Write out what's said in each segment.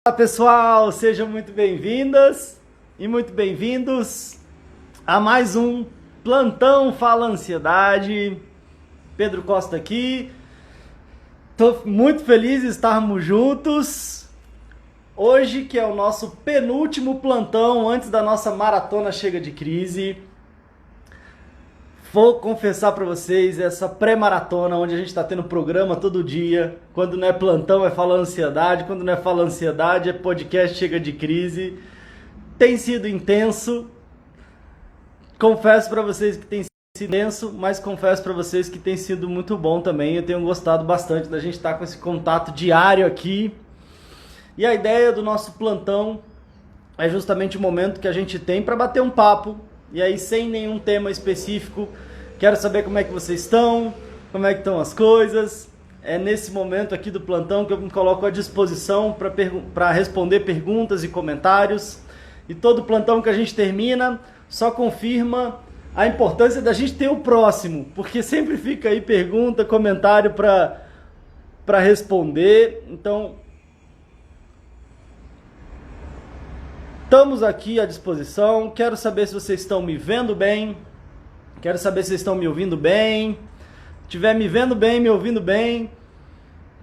Olá pessoal, sejam muito bem-vindas e muito bem-vindos a mais um Plantão Fala Ansiedade. Pedro Costa aqui, estou muito feliz de estarmos juntos. Hoje que é o nosso penúltimo plantão antes da nossa maratona Chega de Crise. Vou confessar para vocês, essa pré-maratona, onde a gente está tendo programa todo dia, quando não é plantão é Fala Ansiedade, quando não é Fala Ansiedade é podcast Chega de Crise, tem sido intenso. Confesso para vocês que tem sido intenso, mas confesso para vocês que tem sido muito bom também. Eu tenho gostado bastante da gente estar com esse contato diário aqui. E a ideia do nosso plantão é justamente o momento que a gente tem para bater um papo. E aí, sem nenhum tema específico, quero saber como é que vocês estão, como é que estão as coisas. É nesse momento aqui do plantão que eu me coloco à disposição para responder perguntas e comentários. E todo plantão que a gente termina só confirma a importância da gente ter o próximo, porque sempre fica aí pergunta, comentário para responder. Então, estamos aqui à disposição. Quero saber se vocês estão me vendo bem. Quero saber se vocês estão me ouvindo bem. Se estiver me vendo bem, me ouvindo bem,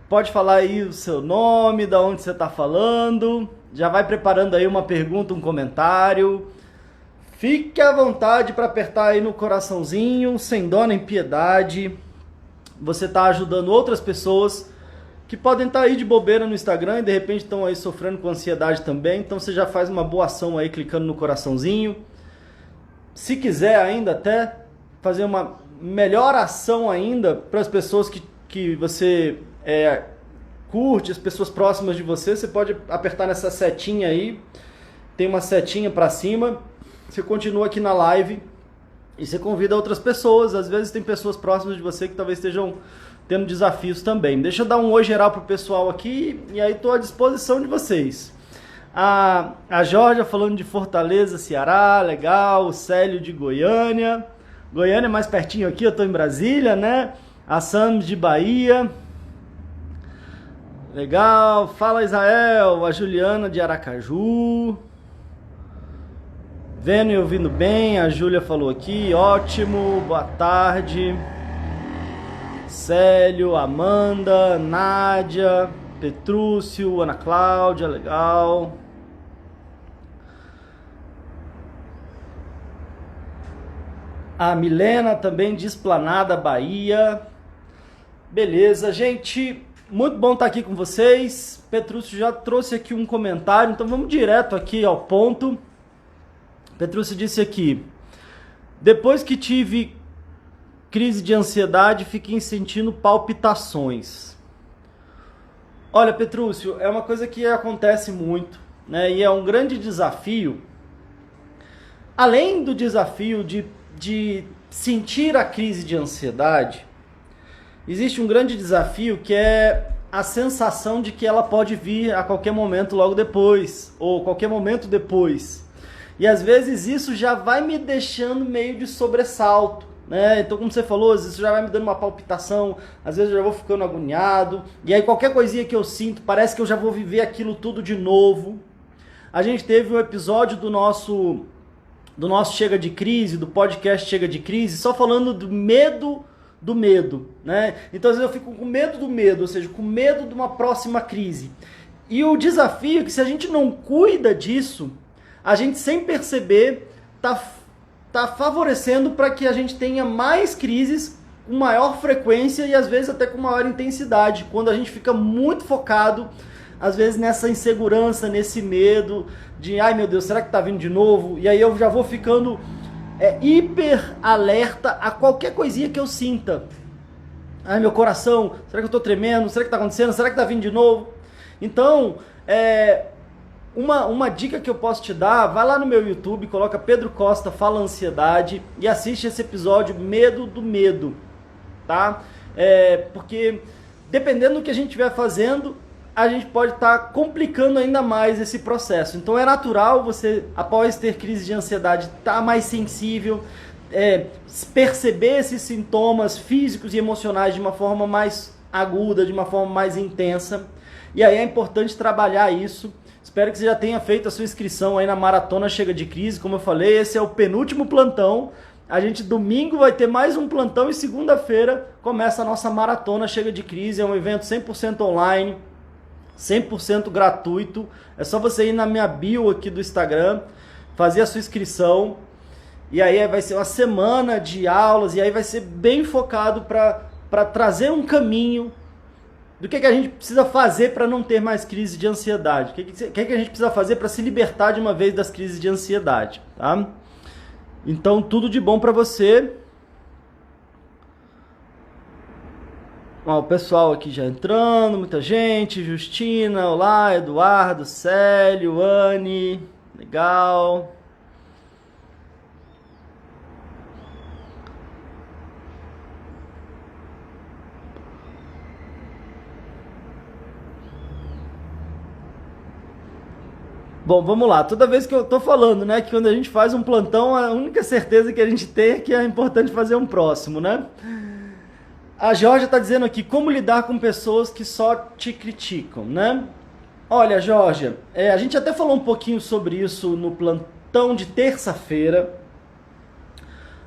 pode falar aí o seu nome, da onde você está falando. Já vai preparando aí uma pergunta, um comentário. Fique à vontade para apertar aí no coraçãozinho, sem dó nem piedade. Você está ajudando outras pessoas que podem estar aí de bobeira no Instagram e de repente estão aí sofrendo com ansiedade também. Então você já faz uma boa ação aí clicando no coraçãozinho. Se quiser ainda até fazer uma melhor ação ainda para as pessoas que você curte, as pessoas próximas de você, você pode apertar nessa setinha aí. Tem uma setinha para cima. Você continua aqui na live e você convida outras pessoas. Às vezes tem pessoas próximas de você que talvez estejam tendo desafios também. Deixa eu dar um oi geral pro pessoal aqui e aí estou à disposição de vocês. A Jorge falando de Fortaleza, Ceará, legal. O Célio de Goiânia. Goiânia é mais pertinho aqui, eu estou em Brasília, né? A Sam de Bahia. Legal. Fala Israel. A Juliana de Aracaju. Vendo e ouvindo bem. A Júlia falou aqui, ótimo. Boa tarde. Célio, Amanda, Nádia, Petrúcio, Ana Cláudia, legal. A Milena também de Esplanada, Bahia. Beleza, gente, muito bom estar aqui com vocês. Petrúcio já trouxe aqui um comentário, então vamos direto aqui ao ponto. Petrúcio disse aqui: depois que tive crise de ansiedade, fiquei sentindo palpitações. Olha, Petrúcio, é uma coisa que acontece muito, né? E é um grande desafio. Além do desafio de sentir a crise de ansiedade, existe um grande desafio que é a sensação de que ela pode vir a qualquer momento logo depois, ou qualquer momento depois. E às vezes isso já vai me deixando meio de sobressalto. Então, como você falou, às vezes já vai me dando uma palpitação, às vezes eu já vou ficando agoniado, e aí qualquer coisinha que eu sinto, parece que eu já vou viver aquilo tudo de novo. A gente teve um episódio do nosso Chega de Crise, do podcast Chega de Crise, só falando do medo, né? Então, às vezes eu fico com medo do medo, ou seja, com medo de uma próxima crise. E o desafio é que se a gente não cuida disso, a gente sem perceber tá favorecendo para que a gente tenha mais crises com maior frequência e às vezes até com maior intensidade, quando a gente fica muito focado, às vezes nessa insegurança, nesse medo de, ai meu Deus, será que tá vindo de novo? E aí eu já vou ficando hiper alerta a qualquer coisinha que eu sinta. Ai, meu coração, será que eu tô tremendo? Será que tá acontecendo? Será que tá vindo de novo? Então, Uma dica que eu posso te dar, vai lá no meu YouTube, coloca Pedro Costa Fala Ansiedade e assiste esse episódio Medo do Medo, tá? Porque dependendo do que a gente estiver fazendo, a gente pode estar complicando ainda mais esse processo. Então é natural você, após ter crise de ansiedade, estar mais sensível, perceber esses sintomas físicos e emocionais de uma forma mais aguda, de uma forma mais intensa. E aí é importante trabalhar isso. Espero que você já tenha feito a sua inscrição aí na Maratona Chega de Crise. Como eu falei, esse é o penúltimo plantão. A gente domingo vai ter mais um plantão e segunda-feira começa a nossa Maratona Chega de Crise. É um evento 100% online, 100% gratuito. É só você ir na minha bio aqui do Instagram, fazer a sua inscrição. E aí vai ser uma semana de aulas e aí vai ser bem focado para trazer um caminho do que a gente precisa fazer para não ter mais crise de ansiedade. O que a gente precisa fazer para se libertar de uma vez das crises de ansiedade, tá? Então, tudo de bom para você. Ó, o pessoal aqui já entrando, muita gente. Justina, olá, Eduardo, Célio, Anne, legal. Bom, vamos lá. Toda vez que eu tô falando, né, que quando a gente faz um plantão, a única certeza que a gente tem é que é importante fazer um próximo, né? A Jorge tá dizendo aqui, como lidar com pessoas que só te criticam, né? Olha, Jorge, a gente até falou um pouquinho sobre isso no plantão de terça-feira.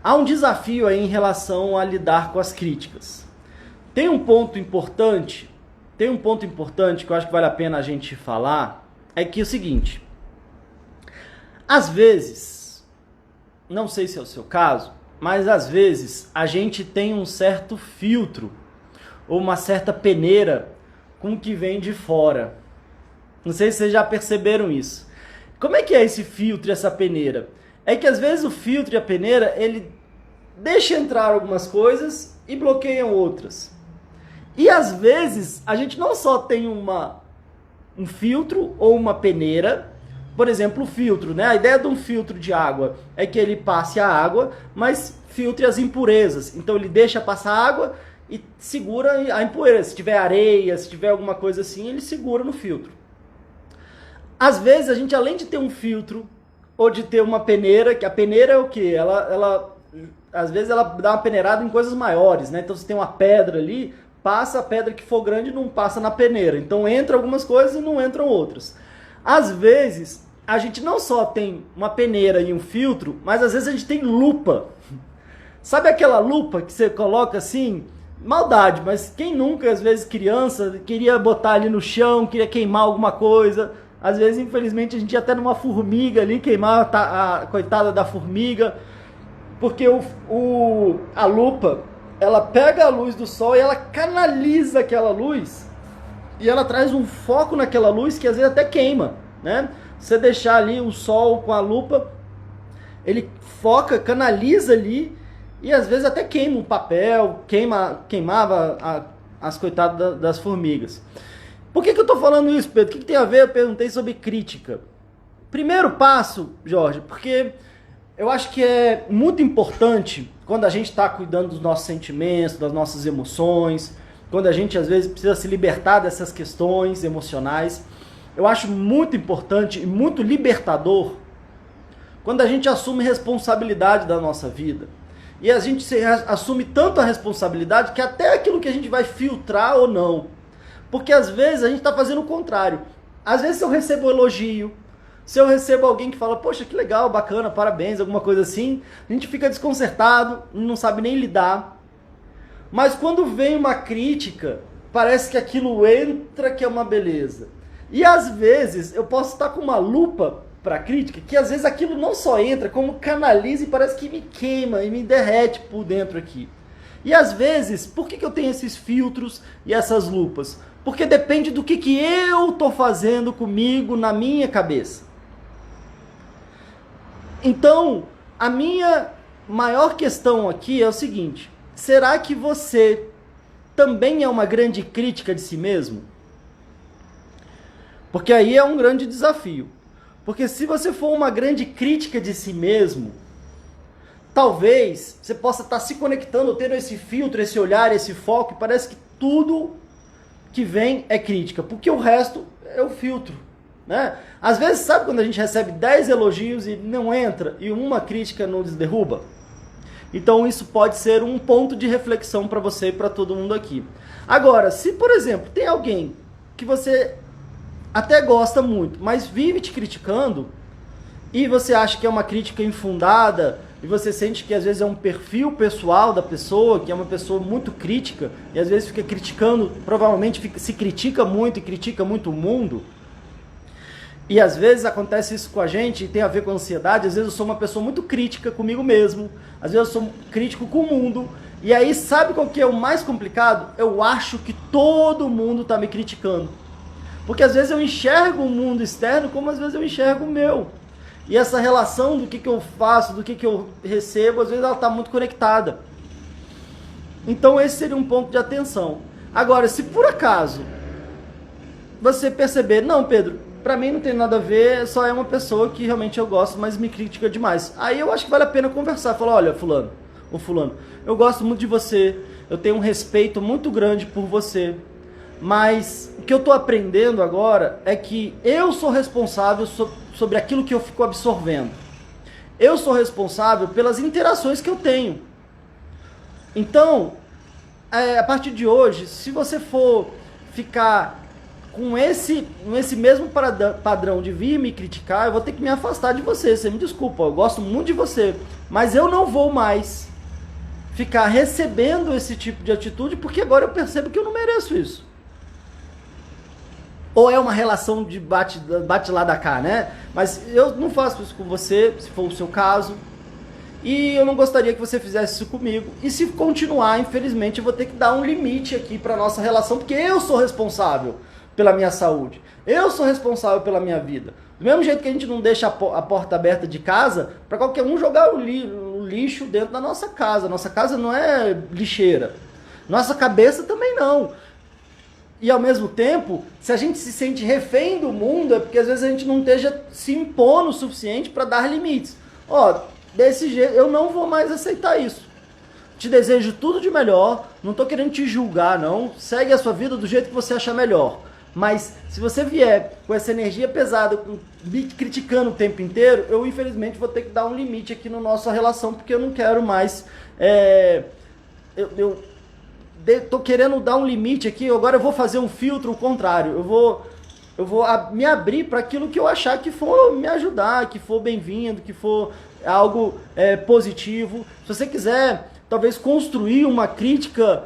Há um desafio aí em relação a lidar com as críticas. Tem um ponto importante que eu acho que vale a pena a gente falar, é que é o seguinte, às vezes, não sei se é o seu caso, mas às vezes a gente tem um certo filtro ou uma certa peneira com o que vem de fora. Não sei se vocês já perceberam isso. Como é que é esse filtro e essa peneira? É que às vezes o filtro e a peneira, ele deixa entrar algumas coisas e bloqueiam outras. E às vezes a gente não só tem um filtro ou uma peneira. Por exemplo, o filtro, né? A ideia de um filtro de água é que ele passe a água, mas filtre as impurezas. Então ele deixa passar a água e segura a impureza. Se tiver areia, se tiver alguma coisa assim, ele segura no filtro. Às vezes a gente, além de ter um filtro ou de ter uma peneira, que a peneira é o quê? Às vezes ela dá uma peneirada em coisas maiores, né? Então se tem uma pedra ali, passa a pedra que for grande, não passa na peneira. Então entra algumas coisas e não entram outras. Às vezes a gente não só tem uma peneira e um filtro, mas às vezes a gente tem lupa. Sabe aquela lupa que você coloca assim? Maldade, mas quem nunca, às vezes criança, queria botar ali no chão, queria queimar alguma coisa. Às vezes, infelizmente, a gente ia até numa formiga ali, queimar a coitada da formiga. Porque a lupa, ela pega a luz do sol e ela canaliza aquela luz. E ela traz um foco naquela luz que às vezes até queima, né? Você deixar ali o sol com a lupa, ele foca, canaliza ali e às vezes até queima um papel, queimava as coitadas das formigas. Por que eu estou falando isso, Pedro? O que tem a ver? Eu perguntei sobre crítica. Primeiro passo, Jorge, porque eu acho que é muito importante quando a gente está cuidando dos nossos sentimentos, das nossas emoções, quando a gente às vezes precisa se libertar dessas questões emocionais. Eu acho muito importante e muito libertador quando a gente assume responsabilidade da nossa vida. E a gente assume tanto a responsabilidade que até aquilo que a gente vai filtrar ou não. Porque às vezes a gente está fazendo o contrário. Às vezes se eu recebo um elogio, se eu recebo alguém que fala, poxa, que legal, bacana, parabéns, alguma coisa assim, a gente fica desconcertado, não sabe nem lidar. Mas quando vem uma crítica, parece que aquilo entra que é uma beleza. E às vezes eu posso estar com uma lupa para crítica, que às vezes aquilo não só entra, como canaliza e parece que me queima e me derrete por dentro aqui. E às vezes, por que eu tenho esses filtros e essas lupas? Porque depende do que eu estou fazendo comigo na minha cabeça. Então, a minha maior questão aqui é o seguinte: será que você também é uma grande crítica de si mesmo? Porque aí é um grande desafio. Porque se você for uma grande crítica de si mesmo, talvez você possa estar se conectando, tendo esse filtro, esse olhar, esse foco, e parece que tudo que vem é crítica, porque o resto é o filtro, né? Às vezes, sabe quando a gente recebe 10 elogios e não entra, e uma crítica nos derruba? Então isso pode ser um ponto de reflexão para você e para todo mundo aqui. Agora, se por exemplo, tem alguém que você até gosta muito, mas vive te criticando, e você acha que é uma crítica infundada, e você sente que às vezes é um perfil pessoal da pessoa, que é uma pessoa muito crítica, e às vezes fica criticando, provavelmente se critica muito e critica muito o mundo, e às vezes acontece isso com a gente, e tem a ver com ansiedade. Às vezes eu sou uma pessoa muito crítica comigo mesmo, às vezes eu sou crítico com o mundo, e aí sabe qual que é o mais complicado? Eu acho que todo mundo está me criticando, porque às vezes eu enxergo o mundo externo como às vezes eu enxergo o meu. E essa relação do que eu faço, do que eu recebo, às vezes ela está muito conectada. Então esse seria um ponto de atenção. Agora, se por acaso você perceber, não, Pedro, pra mim não tem nada a ver, só é uma pessoa que realmente eu gosto, mas me critica demais. Aí eu acho que vale a pena conversar, falar, olha, fulano, ou fulano, eu gosto muito de você, eu tenho um respeito muito grande por você, mas o que eu tô aprendendo agora é que eu sou responsável sobre aquilo que eu fico absorvendo. Eu sou responsável pelas interações que eu tenho. Então, a partir de hoje, se você for ficar com esse mesmo padrão de vir me criticar, eu vou ter que me afastar de você. Você me desculpa, eu gosto muito de você, mas eu não vou mais ficar recebendo esse tipo de atitude, porque agora eu percebo que eu não mereço isso. Ou é uma relação de bate lá da cá, né? Mas eu não faço isso com você, se for o seu caso. E eu não gostaria que você fizesse isso comigo. E se continuar, infelizmente, eu vou ter que dar um limite aqui para nossa relação, porque eu sou responsável pela minha saúde. Eu sou responsável pela minha vida. Do mesmo jeito que a gente não deixa a porta aberta de casa para qualquer um jogar o lixo dentro da nossa casa. Nossa casa não é lixeira. Nossa cabeça também não. E ao mesmo tempo, se a gente se sente refém do mundo, é porque às vezes a gente não esteja se impondo o suficiente para dar limites. Ó, desse jeito, eu não vou mais aceitar isso. Te desejo tudo de melhor, não tô querendo te julgar não, segue a sua vida do jeito que você achar melhor. Mas se você vier com essa energia pesada, me criticando o tempo inteiro, eu infelizmente vou ter que dar um limite aqui na nossa relação, porque eu não quero mais... tô querendo dar um limite aqui, agora eu vou fazer um filtro ao contrário, eu vou me abrir para aquilo que eu achar que for me ajudar, que for bem-vindo, que for algo positivo. Se você quiser, talvez, construir uma crítica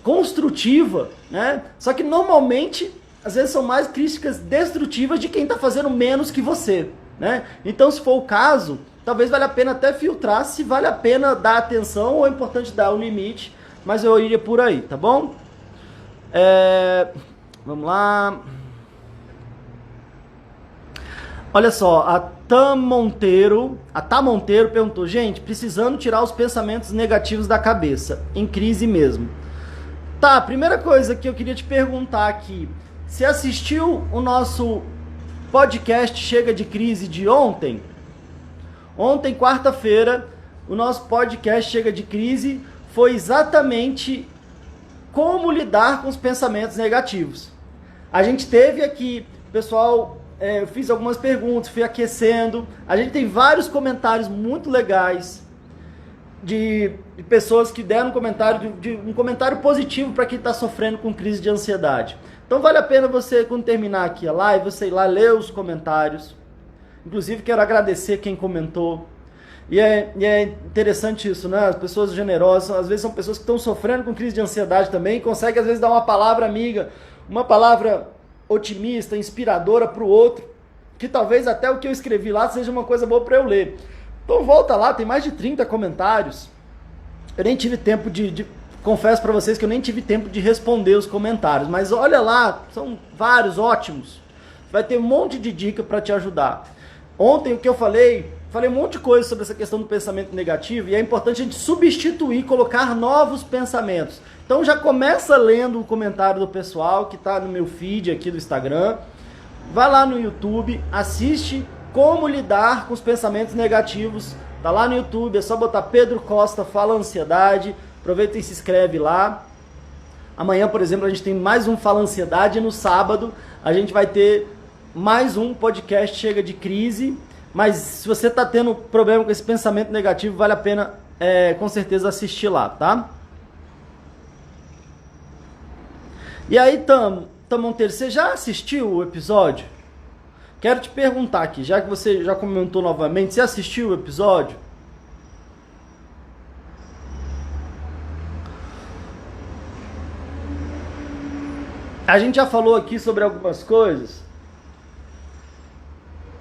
construtiva, né? Só que normalmente, às vezes são mais críticas destrutivas de quem está fazendo menos que você, né? Então, se for o caso, talvez valha a pena até filtrar se vale a pena dar atenção ou é importante dar um limite, mas eu iria por aí, tá bom? Vamos lá. Olha só, a Tá Monteiro perguntou, gente, precisando tirar os pensamentos negativos da cabeça, em crise mesmo. Tá, primeira coisa que eu queria te perguntar aqui, você assistiu o nosso podcast Chega de Crise de ontem? Ontem, quarta-feira, o nosso podcast Chega de Crise foi exatamente como lidar com os pensamentos negativos. A gente teve aqui, pessoal, eu fiz algumas perguntas, fui aquecendo, a gente tem vários comentários muito legais de pessoas que deram um comentário positivo para quem está sofrendo com crise de ansiedade. Então vale a pena você, quando terminar aqui a live, você ir lá ler os comentários. Inclusive quero agradecer quem comentou. E é interessante isso, né? As pessoas generosas, às vezes são pessoas que estão sofrendo com crise de ansiedade também, e conseguem às vezes dar uma palavra amiga, uma palavra otimista, inspiradora para o outro, que talvez até o que eu escrevi lá seja uma coisa boa para eu ler. Então volta lá, tem mais de 30 comentários. Eu nem tive tempo confesso para vocês que eu nem tive tempo de responder os comentários, mas olha lá, são vários ótimos. Vai ter um monte de dica para te ajudar. Ontem o que eu falei um monte de coisa sobre essa questão do pensamento negativo, e é importante a gente substituir, colocar novos pensamentos. Então já começa lendo o comentário do pessoal que está no meu feed aqui do Instagram. Vai lá no YouTube, assiste como lidar com os pensamentos negativos. Tá lá no YouTube, é só botar Pedro Costa Fala Ansiedade. Aproveita e se inscreve lá. Amanhã, por exemplo, a gente tem mais um Fala Ansiedade, e no sábado a gente vai ter mais um podcast Chega de Crise. Mas se você está tendo problema com esse pensamento negativo, vale a pena com certeza assistir lá, tá? E aí, Então, Monteiro, você já assistiu o episódio? Quero te perguntar aqui, já que você já comentou novamente, você assistiu o episódio? A gente já falou aqui sobre algumas coisas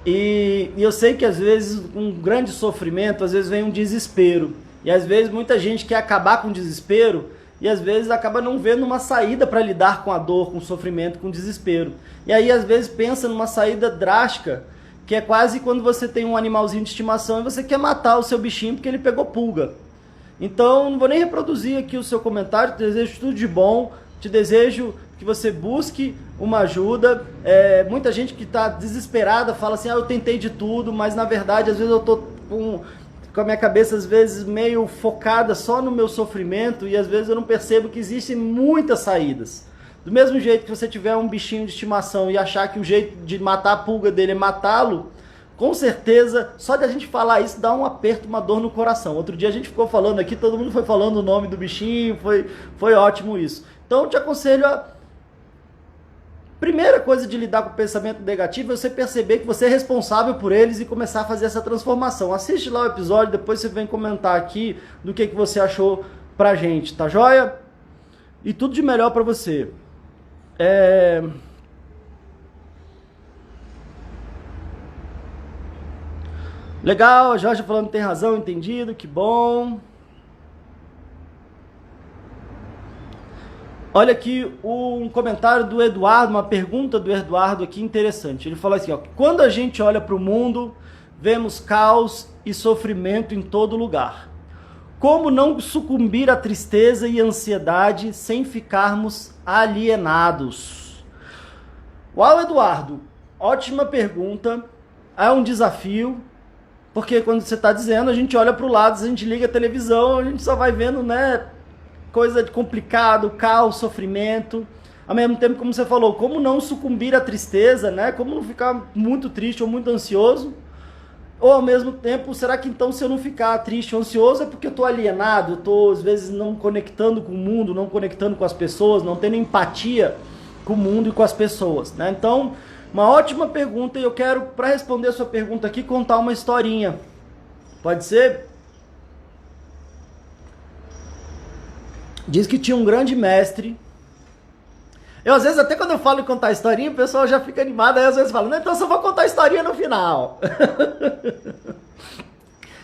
e eu sei que às vezes um grande sofrimento, às vezes vem um desespero. E às vezes muita gente quer acabar com o desespero e às vezes acaba não vendo uma saída para lidar com a dor, com o sofrimento, com o desespero. E aí às vezes pensa numa saída drástica, que é quase quando você tem um animalzinho de estimação e você quer matar o seu bichinho porque ele pegou pulga. Então não vou nem reproduzir aqui o seu comentário, te desejo tudo de bom, te desejo que você busque uma ajuda. Muita gente que está desesperada fala assim, eu tentei de tudo, mas na verdade às vezes eu estou com a minha cabeça às vezes meio focada só no meu sofrimento e às vezes eu não percebo que existem muitas saídas. Do mesmo jeito que você tiver um bichinho de estimação e achar que o jeito de matar a pulga dele é matá-lo, com certeza, só de a gente falar isso dá um aperto, uma dor no coração. Outro dia a gente ficou falando aqui, todo mundo foi falando o nome do bichinho, foi ótimo isso. Então eu te aconselho primeira coisa de lidar com o pensamento negativo é você perceber que você é responsável por eles e começar a fazer essa transformação. Assiste lá o episódio, depois você vem comentar aqui do que você achou pra gente, tá joia? E tudo de melhor pra você. Legal, a Jorge falando que tem razão, entendido, que bom. Olha aqui um comentário do Eduardo, uma pergunta do Eduardo aqui interessante. Ele falou assim, quando a gente olha para o mundo, vemos caos e sofrimento em todo lugar. Como não sucumbir à tristeza e ansiedade sem ficarmos alienados? Uau, Eduardo, ótima pergunta, é um desafio, porque quando você está dizendo, a gente olha para o lado, a gente liga a televisão, a gente só vai vendo, coisa de complicado, caos, sofrimento. Ao mesmo tempo, como você falou, como não sucumbir à tristeza, como não ficar muito triste ou muito ansioso. Ou ao mesmo tempo, será que então se eu não ficar triste ou ansioso é porque eu estou alienado, eu estou às vezes não conectando com o mundo, não conectando com as pessoas, não tendo empatia com o mundo e com as pessoas, Então, uma ótima pergunta e eu quero, para responder a sua pergunta aqui, contar uma historinha. Pode ser? Diz que tinha um grande mestre. Eu às vezes, até quando eu falo em contar historinha, o pessoal já fica animado, aí às vezes fala, então eu só vou contar a historinha no final.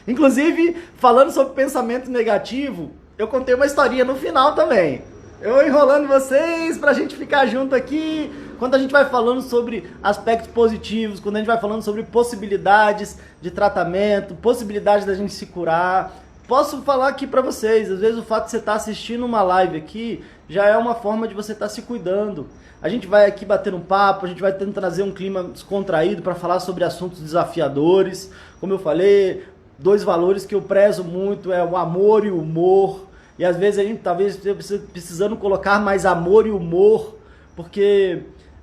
Inclusive, falando sobre pensamento negativo, eu contei uma historinha no final também. Eu enrolando vocês pra gente ficar junto aqui, quando a gente vai falando sobre aspectos positivos, quando a gente vai falando sobre possibilidades de tratamento, possibilidades da gente se curar. Posso falar aqui pra vocês, às vezes o fato de você estar assistindo uma live aqui já é uma forma de você estar se cuidando. A gente vai aqui bater um papo, a gente vai tentando trazer um clima descontraído para falar sobre assuntos desafiadores. Como eu falei, 2 valores que eu prezo muito é o amor e o humor. E às vezes a gente talvez esteja precisando colocar mais amor e humor, porque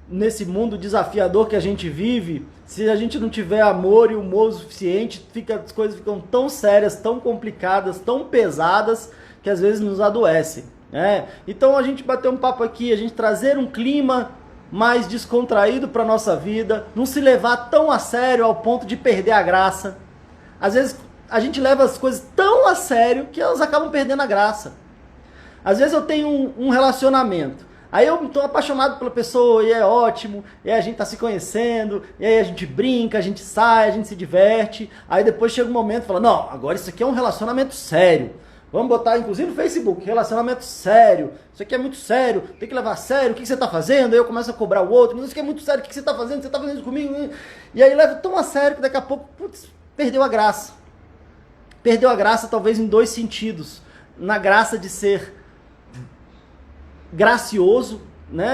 nesse mundo desafiador que a gente vive, se a gente não tiver amor e humor o suficiente, as coisas ficam tão sérias, tão complicadas, tão pesadas, que às vezes nos adoecem. Então a gente bater um papo aqui, a gente trazer um clima mais descontraído para a nossa vida, não se levar tão a sério ao ponto de perder a graça. Às vezes a gente leva as coisas tão a sério que elas acabam perdendo a graça. Às vezes eu tenho um relacionamento, aí eu estou apaixonado pela pessoa e é ótimo, e aí a gente está se conhecendo, e aí a gente brinca, a gente sai, a gente se diverte, aí depois chega um momento e fala, não, agora isso aqui é um relacionamento sério. Vamos botar, inclusive, no Facebook, relacionamento sério. Isso aqui é muito sério, tem que levar a sério, o que você está fazendo? Aí eu começo a cobrar o outro, isso aqui é muito sério, o que você está fazendo? Você está fazendo isso comigo? E aí leva tão a sério que daqui a pouco, perdeu a graça. Perdeu a graça talvez em 2 sentidos. Na graça de ser gracioso,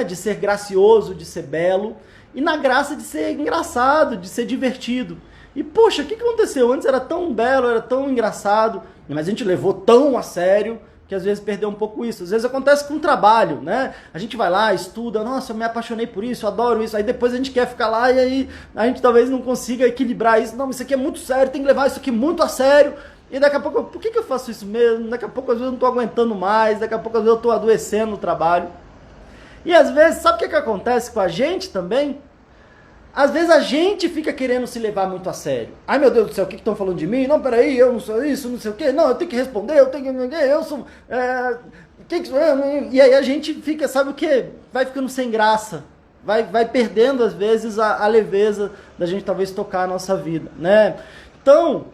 de ser gracioso, de ser belo, e na graça de ser engraçado, de ser divertido. E poxa, o que aconteceu? Antes era tão belo, era tão engraçado, mas a gente levou tão a sério que às vezes perdeu um pouco isso. Às vezes acontece com o trabalho, A gente vai lá, estuda, nossa, eu me apaixonei por isso, eu adoro isso, aí depois a gente quer ficar lá e aí a gente talvez não consiga equilibrar isso. Não, isso aqui é muito sério, tem que levar isso aqui muito a sério. E daqui a pouco, por que eu faço isso mesmo? Daqui a pouco às vezes eu não estou aguentando mais, daqui a pouco às vezes eu estou adoecendo no trabalho. E às vezes, sabe o que acontece com a gente também? Às vezes a gente fica querendo se levar muito a sério. Ai meu Deus do céu, o que estão falando de mim? Não, peraí, eu não sou isso, não sei o quê. Não, eu tenho que responder, eu tenho que... Eu sou... Quem que sou eu? E aí a gente fica, sabe o quê? Vai ficando sem graça. Vai perdendo, às vezes, a leveza da gente talvez tocar a nossa vida, né? Então,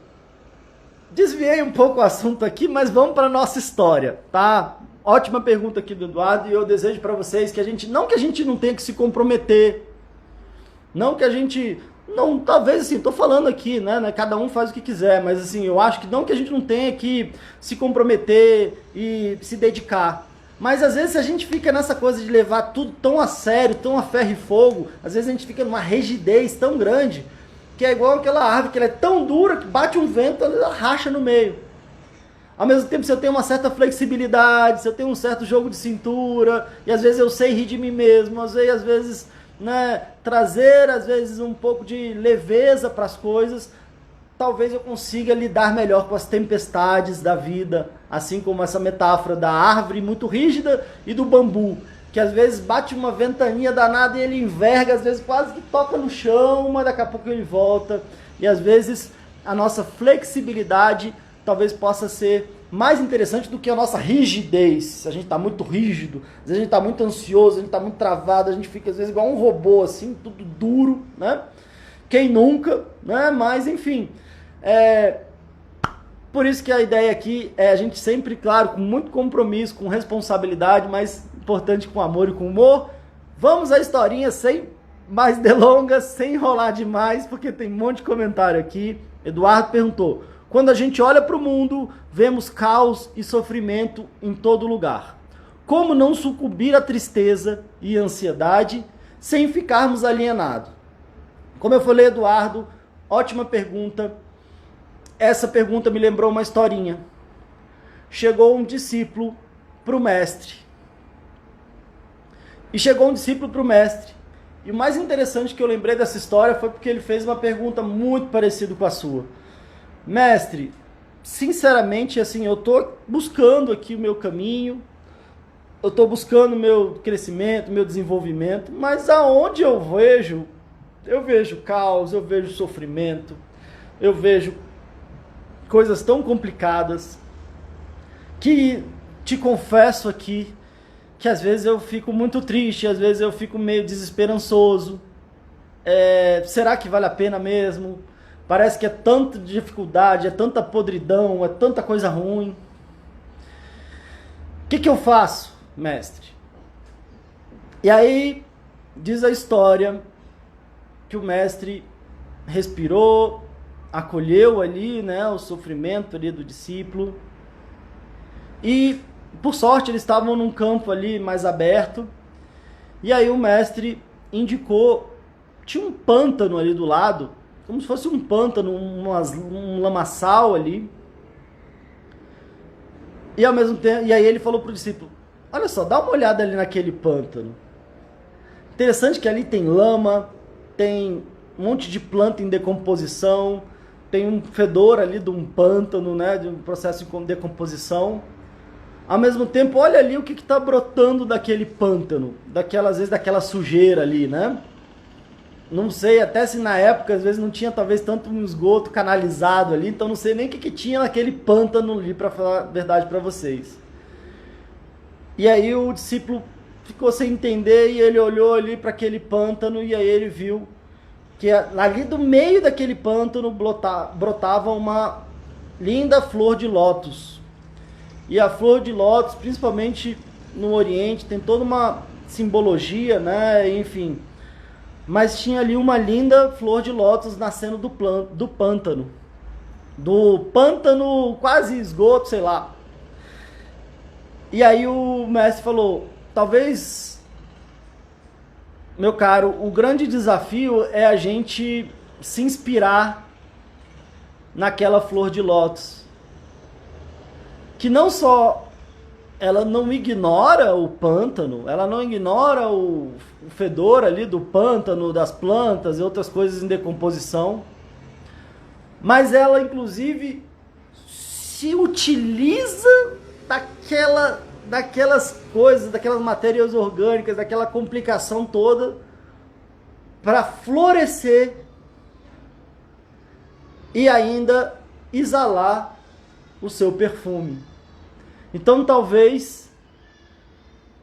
desviei um pouco o assunto aqui, mas vamos para a nossa história, tá? Ótima pergunta aqui do Eduardo, e eu desejo para vocês que a gente não tenha que se comprometer, não que a gente, não, talvez assim, tô falando aqui, né, cada um faz o que quiser, mas assim, eu acho que não que a gente não tenha que se comprometer e se dedicar, mas às vezes se a gente fica nessa coisa de levar tudo tão a sério, tão a ferro e fogo, às vezes a gente fica numa rigidez tão grande, que é igual aquela árvore que ela é tão dura que bate um vento, ela racha no meio. Ao mesmo tempo, se eu tenho uma certa flexibilidade, se eu tenho um certo jogo de cintura, e às vezes eu sei rir de mim mesmo, às vezes, né, trazer às vezes um pouco de leveza para as coisas, talvez eu consiga lidar melhor com as tempestades da vida, assim como essa metáfora da árvore muito rígida e do bambu, que às vezes bate uma ventania danada e ele enverga, às vezes quase que toca no chão, mas daqui a pouco ele volta, e às vezes a nossa flexibilidade talvez possa ser mais interessante do que a nossa rigidez. Se a gente está muito rígido, às vezes a gente está muito ansioso, a gente está muito travado, a gente fica às vezes igual um robô, assim, tudo duro, né? Quem nunca, né? Mas enfim, por isso que a ideia aqui é a gente sempre, claro, com muito compromisso, com responsabilidade, mas importante com amor e com humor. Vamos à historinha sem mais delongas, sem enrolar demais, porque tem um monte de comentário aqui. Eduardo perguntou: quando a gente olha para o mundo, vemos caos e sofrimento em todo lugar. Como não sucumbir à tristeza e ansiedade sem ficarmos alienados? Como eu falei, Eduardo, ótima pergunta. Essa pergunta me lembrou uma historinha. Chegou um discípulo para o mestre. E o mais interessante que eu lembrei dessa história foi porque ele fez uma pergunta muito parecida com a sua. Mestre, sinceramente, assim, eu estou buscando aqui o meu caminho, eu estou buscando o meu crescimento, meu desenvolvimento, mas aonde eu vejo caos, eu vejo sofrimento, eu vejo coisas tão complicadas, que te confesso aqui, que às vezes eu fico muito triste, às vezes eu fico meio desesperançoso. Será que vale a pena mesmo? Parece que é tanta dificuldade, é tanta podridão, é tanta coisa ruim. O que eu faço, mestre? E aí, diz a história que o mestre respirou, acolheu ali, né, o sofrimento ali do discípulo. E, por sorte, eles estavam num campo ali mais aberto. E aí o mestre indicou, tinha um pântano ali do lado, como se fosse um pântano, um lamaçal ali. E ao mesmo tempo, e aí ele falou para o discípulo: olha só, dá uma olhada ali naquele pântano. Interessante que ali tem lama, tem um monte de planta em decomposição, tem um fedor ali de um pântano, né, de um processo de decomposição. Ao mesmo tempo, olha ali o que está brotando daquele pântano, às vezes daquela sujeira ali, né? Não sei até se na época, às vezes não tinha talvez tanto um esgoto canalizado ali, então não sei nem o que tinha naquele pântano ali, para falar a verdade para vocês. E aí o discípulo ficou sem entender e ele olhou ali para aquele pântano e aí ele viu que ali do meio daquele pântano brotava uma linda flor de lótus. E a flor de lótus, principalmente no Oriente, tem toda uma simbologia, né? Enfim. Mas tinha ali uma linda flor de lótus nascendo do pântano. Do pântano quase esgoto, sei lá. E aí o mestre falou: talvez, meu caro, o grande desafio é a gente se inspirar naquela flor de lótus. Que não só ela não ignora o pântano, ela não ignora o fedor ali do pântano, das plantas e outras coisas em decomposição, mas ela inclusive se utiliza daquela daquelas coisas, daquelas matérias orgânicas, daquela complicação toda, para florescer e ainda exalar o seu perfume. Então, talvez,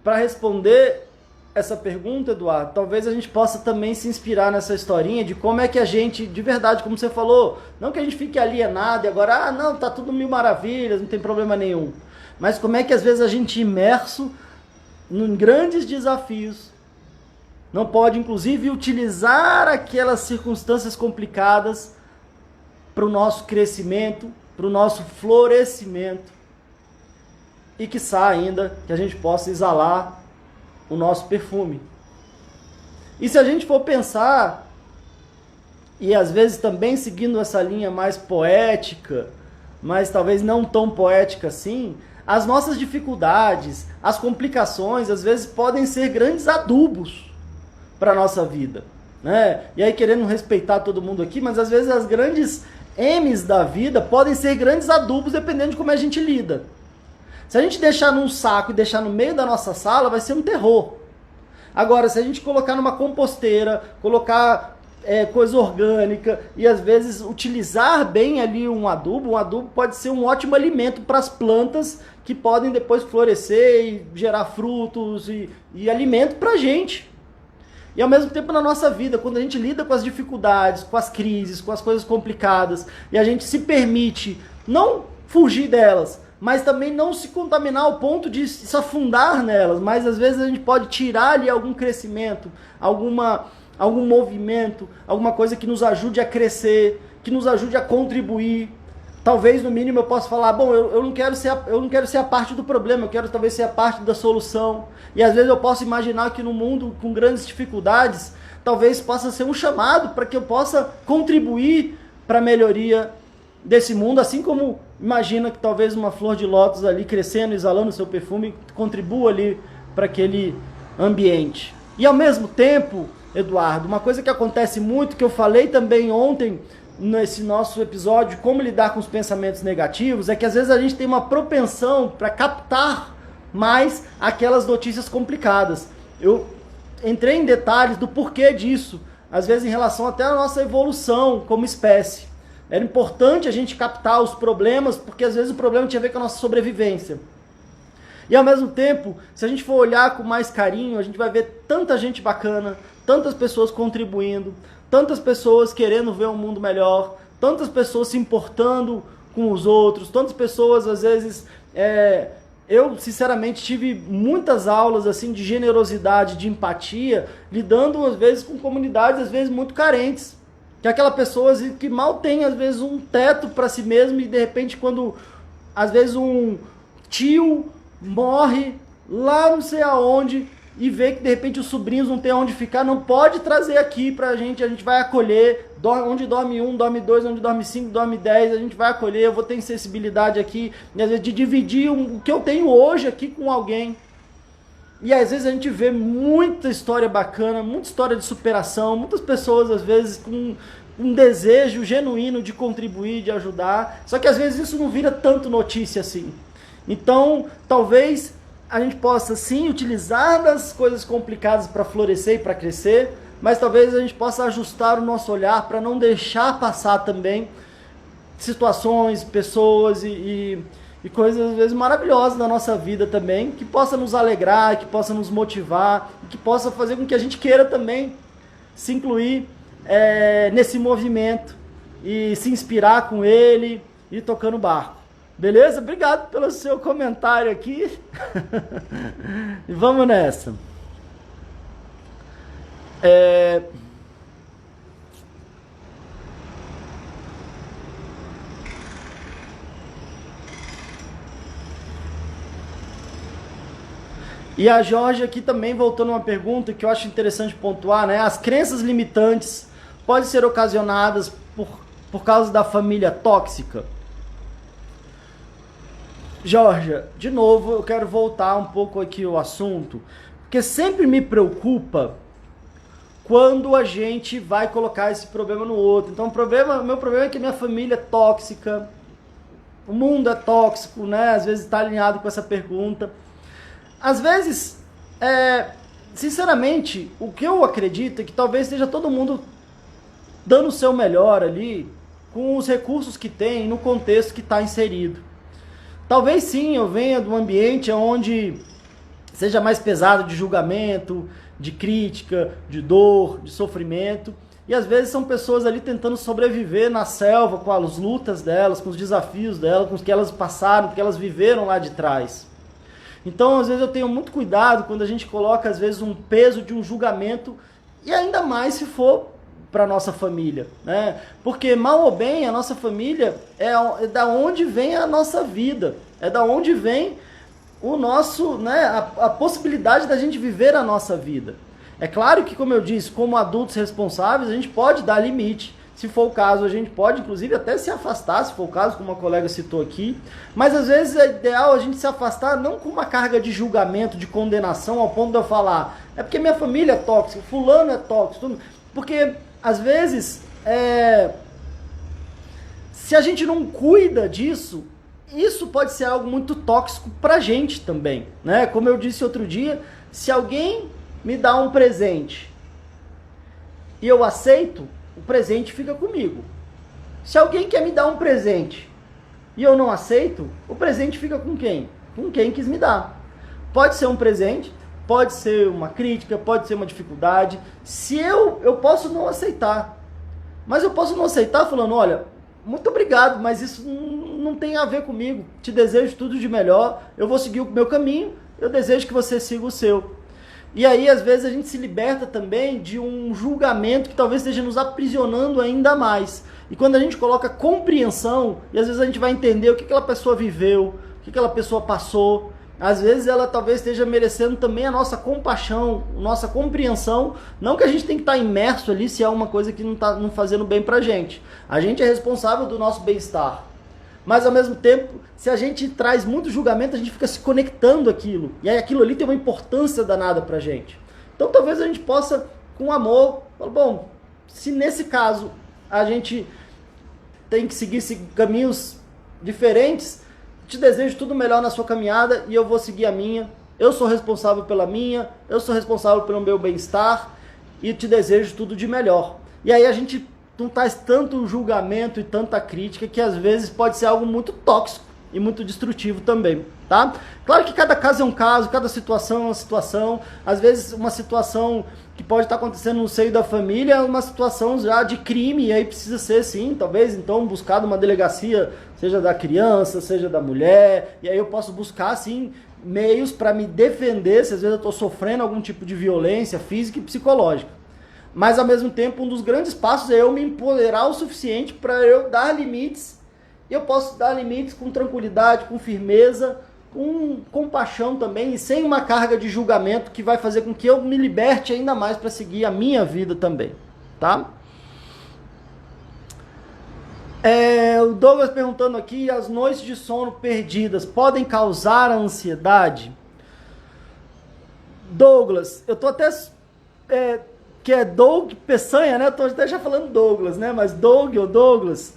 para responder essa pergunta, Eduardo, talvez a gente possa também se inspirar nessa historinha de como é que a gente, de verdade, como você falou, não que a gente fique alienado e agora, não, tá tudo mil maravilhas, não tem problema nenhum. Mas como é que às vezes a gente imerso em grandes desafios, não pode inclusive utilizar aquelas circunstâncias complicadas para o nosso crescimento, para o nosso florescimento, e quiçá ainda que a gente possa exalar o nosso perfume. E se a gente for pensar, e às vezes também seguindo essa linha mais poética, mas talvez não tão poética assim, as nossas dificuldades, as complicações, às vezes podem ser grandes adubos para a nossa vida, né? E aí, querendo respeitar todo mundo aqui, mas às vezes as grandes M's da vida podem ser grandes adubos dependendo de como a gente lida. Se a gente deixar num saco e deixar no meio da nossa sala, vai ser um terror. Agora, se a gente colocar numa composteira, colocar coisa orgânica e às vezes utilizar bem ali um adubo pode ser um ótimo alimento para as plantas que podem depois florescer e gerar frutos e alimento para a gente. E ao mesmo tempo na nossa vida, quando a gente lida com as dificuldades, com as crises, com as coisas complicadas, e a gente se permite não fugir delas, mas também não se contaminar ao ponto de se afundar nelas, mas às vezes a gente pode tirar ali algum crescimento, algum movimento, alguma coisa que nos ajude a crescer, que nos ajude a contribuir. Talvez no mínimo eu possa falar, bom, eu não quero ser a parte do problema, eu quero talvez ser a parte da solução. E às vezes eu posso imaginar que no mundo com grandes dificuldades, talvez possa ser um chamado para que eu possa contribuir para a melhoria desse mundo, assim como imagina que talvez uma flor de lótus ali crescendo, exalando seu perfume, contribua ali para aquele ambiente. E ao mesmo tempo, Eduardo, uma coisa que acontece muito, que eu falei também ontem nesse nosso episódio, como lidar com os pensamentos negativos, é que às vezes a gente tem uma propensão para captar mais aquelas notícias complicadas. Eu entrei em detalhes do porquê disso, às vezes em relação até à nossa evolução como espécie. Era importante a gente captar os problemas, porque às vezes o problema tinha a ver com a nossa sobrevivência. E ao mesmo tempo, se a gente for olhar com mais carinho, a gente vai ver tanta gente bacana, tantas pessoas contribuindo, tantas pessoas querendo ver um mundo melhor, tantas pessoas se importando com os outros, tantas pessoas às vezes... Eu, sinceramente, tive muitas aulas assim de generosidade, de empatia, lidando às vezes com comunidades às vezes muito carentes. Que é aquela pessoa que mal tem, às vezes, um teto para si mesmo e, de repente, quando, às vezes, um tio morre lá não sei aonde e vê que, de repente, os sobrinhos não têm onde ficar, não pode trazer aqui pra gente, a gente vai acolher, onde dorme 1, dorme 2, onde dorme 5, dorme 10, a gente vai acolher, eu vou ter sensibilidade aqui, às vezes, de dividir o que eu tenho hoje aqui com alguém. E às vezes a gente vê muita história bacana, muita história de superação, muitas pessoas às vezes com um desejo genuíno de contribuir, de ajudar, só que às vezes isso não vira tanto notícia assim. Então, talvez a gente possa sim utilizar das coisas complicadas para florescer e para crescer, mas talvez a gente possa ajustar o nosso olhar para não deixar passar também situações, pessoas e coisas às vezes maravilhosas na nossa vida também, que possa nos alegrar, que possa nos motivar, que possa fazer com que a gente queira também se incluir nesse movimento e se inspirar com ele e tocando barco. Beleza? Obrigado pelo seu comentário aqui. E vamos nessa. E a Jorge aqui também voltando uma pergunta que eu acho interessante pontuar, né? As crenças limitantes podem ser ocasionadas por causa da família tóxica? Jorge, de novo eu quero voltar um pouco aqui ao assunto, porque sempre me preocupa quando a gente vai colocar esse problema no outro. Então o meu problema é que minha família é tóxica, o mundo é tóxico, né? Às vezes está alinhado com essa pergunta. às vezes, sinceramente, o que eu acredito é que talvez esteja todo mundo dando o seu melhor ali, com os recursos que tem, no contexto que está inserido. Talvez sim, eu venha de um ambiente onde seja mais pesado de julgamento, de crítica, de dor, de sofrimento. E às vezes são pessoas ali tentando sobreviver na selva, com as lutas delas, com os desafios delas, com os que elas passaram, com o que elas viveram lá de trás. Então, às vezes eu tenho muito cuidado quando a gente coloca, às vezes, um peso de um julgamento, e ainda mais se for para nossa família, né? Porque, mal ou bem, a nossa família é da onde vem a nossa vida, é da onde vem o nosso, né, a possibilidade da gente viver a nossa vida. É claro que, como eu disse, como adultos responsáveis, a gente pode dar limite. Se for o caso, a gente pode, inclusive, até se afastar, se for o caso, como a colega citou aqui. Mas, às vezes, é ideal a gente se afastar não com uma carga de julgamento, de condenação, ao ponto de eu falar, é porque minha família é tóxica, fulano é tóxico, tudo. Porque, às vezes, se a gente não cuida disso, isso pode ser algo muito tóxico pra gente também, né? Como eu disse outro dia, se alguém me dá um presente e eu aceito, o presente fica comigo. Se alguém quer me dar um presente e eu não aceito, o presente fica com quem? Com quem quis me dar. Pode ser um presente, pode ser uma crítica, pode ser uma dificuldade. Se eu posso não aceitar, mas eu posso não aceitar falando, olha, muito obrigado, mas isso não tem a ver comigo. Te desejo tudo de melhor, eu vou seguir o meu caminho, eu desejo que você siga o seu. E aí, às vezes, a gente se liberta também de um julgamento que talvez esteja nos aprisionando ainda mais. E quando a gente coloca compreensão, e às vezes a gente vai entender o que aquela pessoa viveu, o que aquela pessoa passou, às vezes ela talvez esteja merecendo também a nossa compaixão, nossa compreensão. Não que a gente tem que estar imerso ali se é uma coisa que não está não fazendo bem pra gente. A gente é responsável do nosso bem-estar. Mas ao mesmo tempo, se a gente traz muito julgamento, a gente fica se conectando àquilo. E aí aquilo ali tem uma importância danada pra gente. Então talvez a gente possa, com amor, falar, bom, se nesse caso a gente tem que seguir caminhos diferentes, te desejo tudo melhor na sua caminhada e eu vou seguir a minha. Eu sou responsável pela minha, eu sou responsável pelo meu bem-estar e te desejo tudo de melhor. E aí a gente não traz tanto julgamento e tanta crítica que às vezes pode ser algo muito tóxico e muito destrutivo também, tá? Claro que cada caso é um caso, cada situação é uma situação. Às vezes uma situação que pode estar acontecendo no seio da família é uma situação já de crime e aí precisa ser sim, talvez então buscar uma delegacia, seja da criança, seja da mulher, e aí eu posso buscar sim meios para me defender se às vezes eu estou sofrendo algum tipo de violência física e psicológica. Mas, ao mesmo tempo, um dos grandes passos é eu me empoderar o suficiente para eu dar limites. Eu posso dar limites com tranquilidade, com firmeza, com compaixão também, e sem uma carga de julgamento que vai fazer com que eu me liberte ainda mais para seguir a minha vida também, tá? O Douglas perguntando aqui, as noites de sono perdidas podem causar ansiedade? Douglas, eu tô até... que é Doug Peçanha, né? Eu tô até já falando Douglas, né? Mas Doug ou Douglas,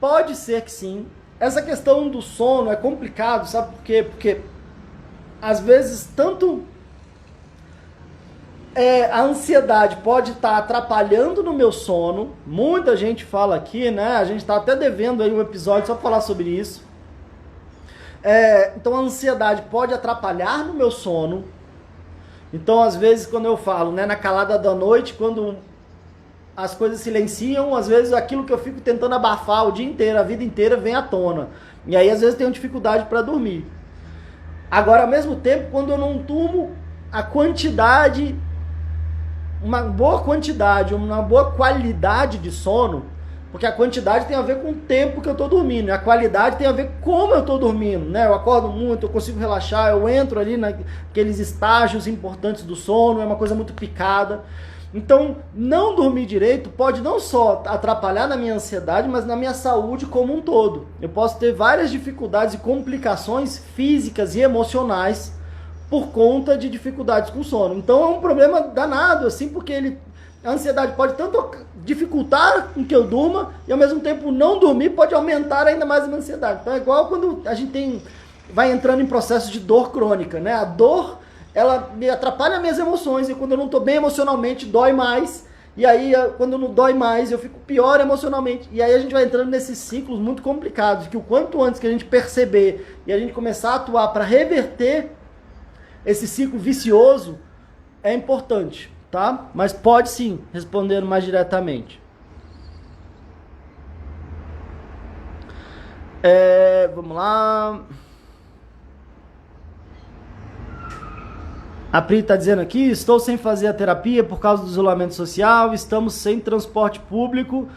pode ser que sim. Essa questão do sono é complicado, sabe por quê? Porque às vezes tanto a ansiedade pode estar atrapalhando no meu sono. Muita gente fala aqui, né? A gente tá até devendo aí um episódio só pra falar sobre isso. Então a ansiedade pode atrapalhar no meu sono. Então, às vezes, quando eu falo, né, na calada da noite, quando as coisas silenciam, às vezes aquilo que eu fico tentando abafar o dia inteiro, a vida inteira, vem à tona. E aí, às vezes, tenho dificuldade para dormir. Agora, ao mesmo tempo, quando eu não durmo a quantidade, uma boa quantidade, uma boa qualidade de sono, porque a quantidade tem a ver com o tempo que eu estou dormindo, e a qualidade tem a ver com como eu estou dormindo, né? Eu acordo muito, eu consigo relaxar, eu entro ali naqueles estágios importantes do sono, é uma coisa muito picada. Então, não dormir direito pode não só atrapalhar na minha ansiedade, mas na minha saúde como um todo. Eu posso ter várias dificuldades e complicações físicas e emocionais por conta de dificuldades com sono. Então, é um problema danado, assim, porque a ansiedade pode tanto dificultar com que eu durma e ao mesmo tempo não dormir pode aumentar ainda mais a minha ansiedade. Então é igual quando a gente tem vai entrando em processo de dor crônica, né? A dor, ela me atrapalha minhas emoções, e quando eu não estou bem emocionalmente, dói mais. E aí, quando não dói mais, eu fico pior emocionalmente. E aí a gente vai entrando nesses ciclos muito complicados, que o quanto antes que a gente perceber e a gente começar a atuar para reverter esse ciclo vicioso, é importante, tá? Mas pode sim, respondendo mais diretamente. Vamos lá. A Pri está dizendo aqui, estou sem fazer a terapia por causa do isolamento social, estamos sem transporte público,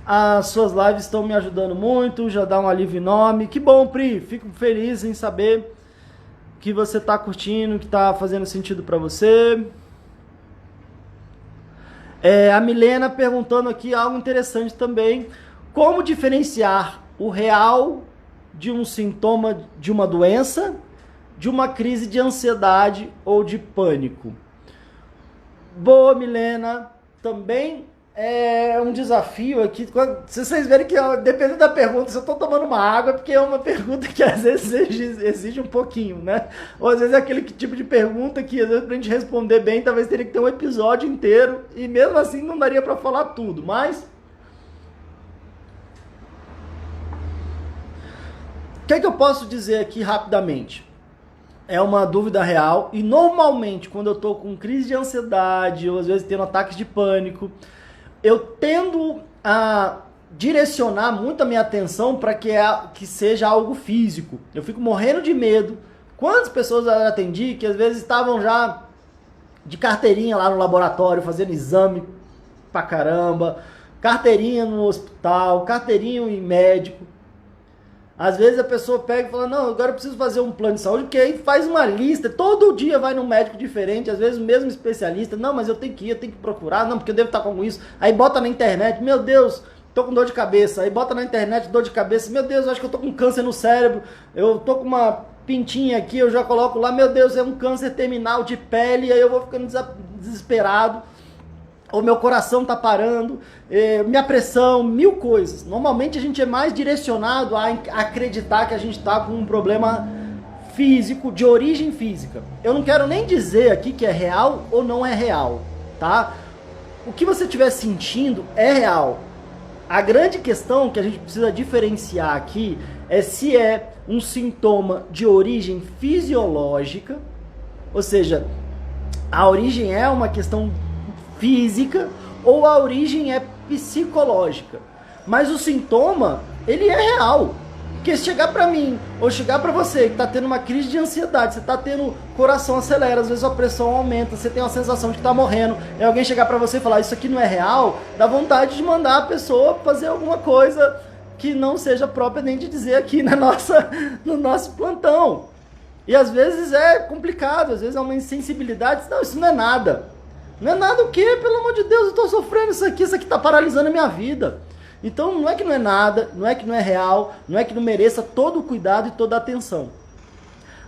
as suas lives estão me ajudando muito, já dá um alívio enorme. Que bom, Pri, fico feliz em saber que você está curtindo, que está fazendo sentido para você. A Milena perguntando aqui algo interessante também, como diferenciar o real de um sintoma de uma doença, de uma crise de ansiedade ou de pânico? Boa, Milena. Também é um desafio aqui. Se vocês verem que, dependendo da pergunta, se eu estou tomando uma água, é porque é uma pergunta que às vezes exige um pouquinho, né? Ou às vezes é aquele tipo de pergunta que, às vezes, pra gente responder bem, talvez teria que ter um episódio inteiro, e mesmo assim não daria para falar tudo, mas o que é que eu posso dizer aqui rapidamente? É uma dúvida real, e normalmente quando eu tô com crise de ansiedade, ou às vezes tendo ataques de pânico, eu tendo a direcionar muito a minha atenção para que seja algo físico. Eu fico morrendo de medo. Quantas pessoas eu atendi que às vezes estavam já de carteirinha lá no laboratório, fazendo exame pra caramba, carteirinha no hospital, carteirinha em médico. Às vezes a pessoa pega e fala, não, agora eu preciso fazer um plano de saúde, porque aí faz uma lista, todo dia vai num médico diferente, às vezes o mesmo especialista, não, mas eu tenho que ir, eu tenho que procurar, não, porque eu devo estar com isso. Aí bota na internet, meu Deus, tô com dor de cabeça. Aí bota na internet, dor de cabeça, meu Deus, eu acho que eu tô com câncer no cérebro, eu tô com uma pintinha aqui, eu já coloco lá, meu Deus, é um câncer terminal de pele, aí eu vou ficando desesperado. Ou meu coração tá parando, minha pressão, mil coisas. Normalmente a gente é mais direcionado a acreditar que a gente tá com um problema físico, de origem física. Eu não quero nem dizer aqui que é real ou não é real, tá? O que você estiver sentindo é real. A grande questão que a gente precisa diferenciar aqui é se é um sintoma de origem fisiológica, ou seja, a origem é uma questão física ou a origem é psicológica. Mas o sintoma, ele é real. Porque se chegar pra mim, ou chegar pra você que tá tendo uma crise de ansiedade, você tá tendo coração acelera, às vezes a pressão aumenta, você tem uma sensação de que tá morrendo, e alguém chegar pra você e falar, isso aqui não é real, dá vontade de mandar a pessoa fazer alguma coisa que não seja própria nem de dizer aqui no nosso plantão. E às vezes é complicado, às vezes é uma insensibilidade, não, isso não é nada. Não é nada o quê? Pelo amor de Deus, eu tô sofrendo isso aqui tá paralisando a minha vida. Então não é que não é nada, não é que não é real, não é que não mereça todo o cuidado e toda a atenção.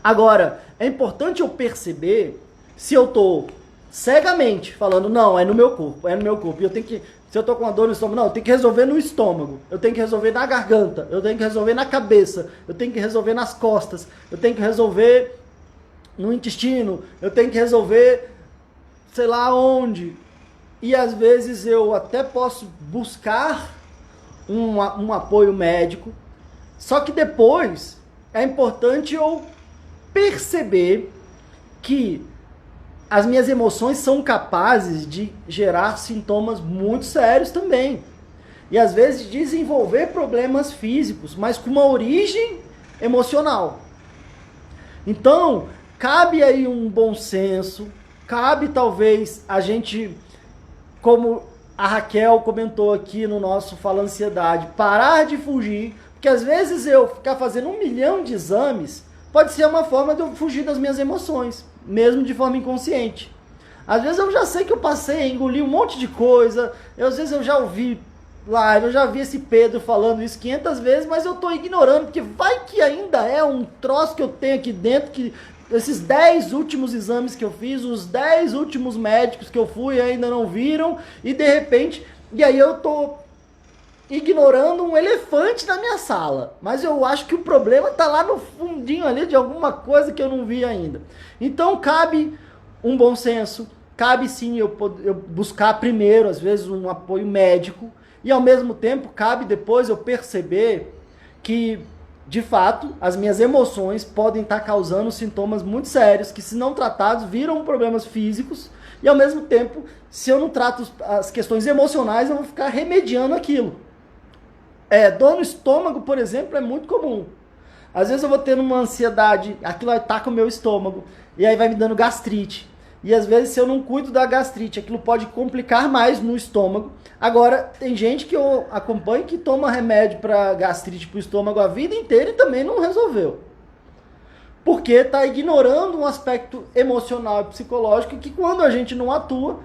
Agora, é importante eu perceber se eu tô cegamente falando, não, é no meu corpo, e eu tenho que, se eu tô com uma dor no estômago, não, eu tenho que resolver no estômago, eu tenho que resolver na garganta, eu tenho que resolver na cabeça, eu tenho que resolver nas costas, eu tenho que resolver no intestino, eu tenho que resolver sei lá onde, e às vezes eu até posso buscar um apoio médico, só que depois é importante eu perceber que as minhas emoções são capazes de gerar sintomas muito sérios também, e às vezes desenvolver problemas físicos, mas com uma origem emocional. Então, cabe aí um bom senso, cabe talvez a gente, como a Raquel comentou aqui no nosso Fala Ansiedade, parar de fugir, porque às vezes eu ficar fazendo 1 milhão de exames pode ser uma forma de eu fugir das minhas emoções, mesmo de forma inconsciente. Às vezes eu já sei que eu passei, engoli um monte de coisa, às vezes eu já ouvi live, eu já vi esse Pedro falando isso 500 vezes, mas eu tô ignorando, porque vai que ainda é um troço que eu tenho aqui dentro que esses 10 últimos exames que eu fiz, os 10 últimos médicos que eu fui ainda não viram, e de repente, e aí eu tô ignorando um elefante na minha sala. Mas eu acho que o problema está lá no fundinho ali de alguma coisa que eu não vi ainda. Então cabe um bom senso, cabe sim eu buscar primeiro, às vezes, um apoio médico, e ao mesmo tempo cabe depois eu perceber que, de fato, as minhas emoções podem estar causando sintomas muito sérios, que se não tratados viram problemas físicos, e ao mesmo tempo, se eu não trato as questões emocionais, eu vou ficar remediando aquilo. Dor no estômago, por exemplo, é muito comum. Às vezes eu vou tendo uma ansiedade, aquilo ataca o meu estômago, e aí vai me dando gastrite. E às vezes, se eu não cuido da gastrite, aquilo pode complicar mais no estômago. Agora, tem gente que eu acompanho que toma remédio para gastrite para o estômago a vida inteira e também não resolveu. Porque está ignorando um aspecto emocional e psicológico que quando a gente não atua,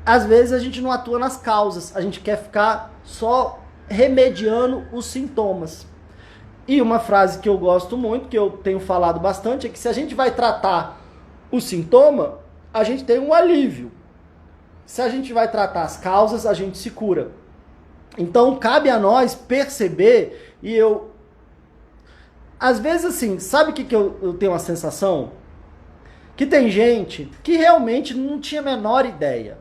às vezes a gente não atua nas causas, a gente quer ficar só remediando os sintomas. E uma frase que eu gosto muito, que eu tenho falado bastante, é que se a gente vai tratar o sintoma, a gente tem um alívio. Se a gente vai tratar as causas, a gente se cura. Então, cabe a nós perceber, e eu... Às vezes, assim, sabe o que eu tenho uma sensação? Que tem gente que realmente não tinha a menor ideia.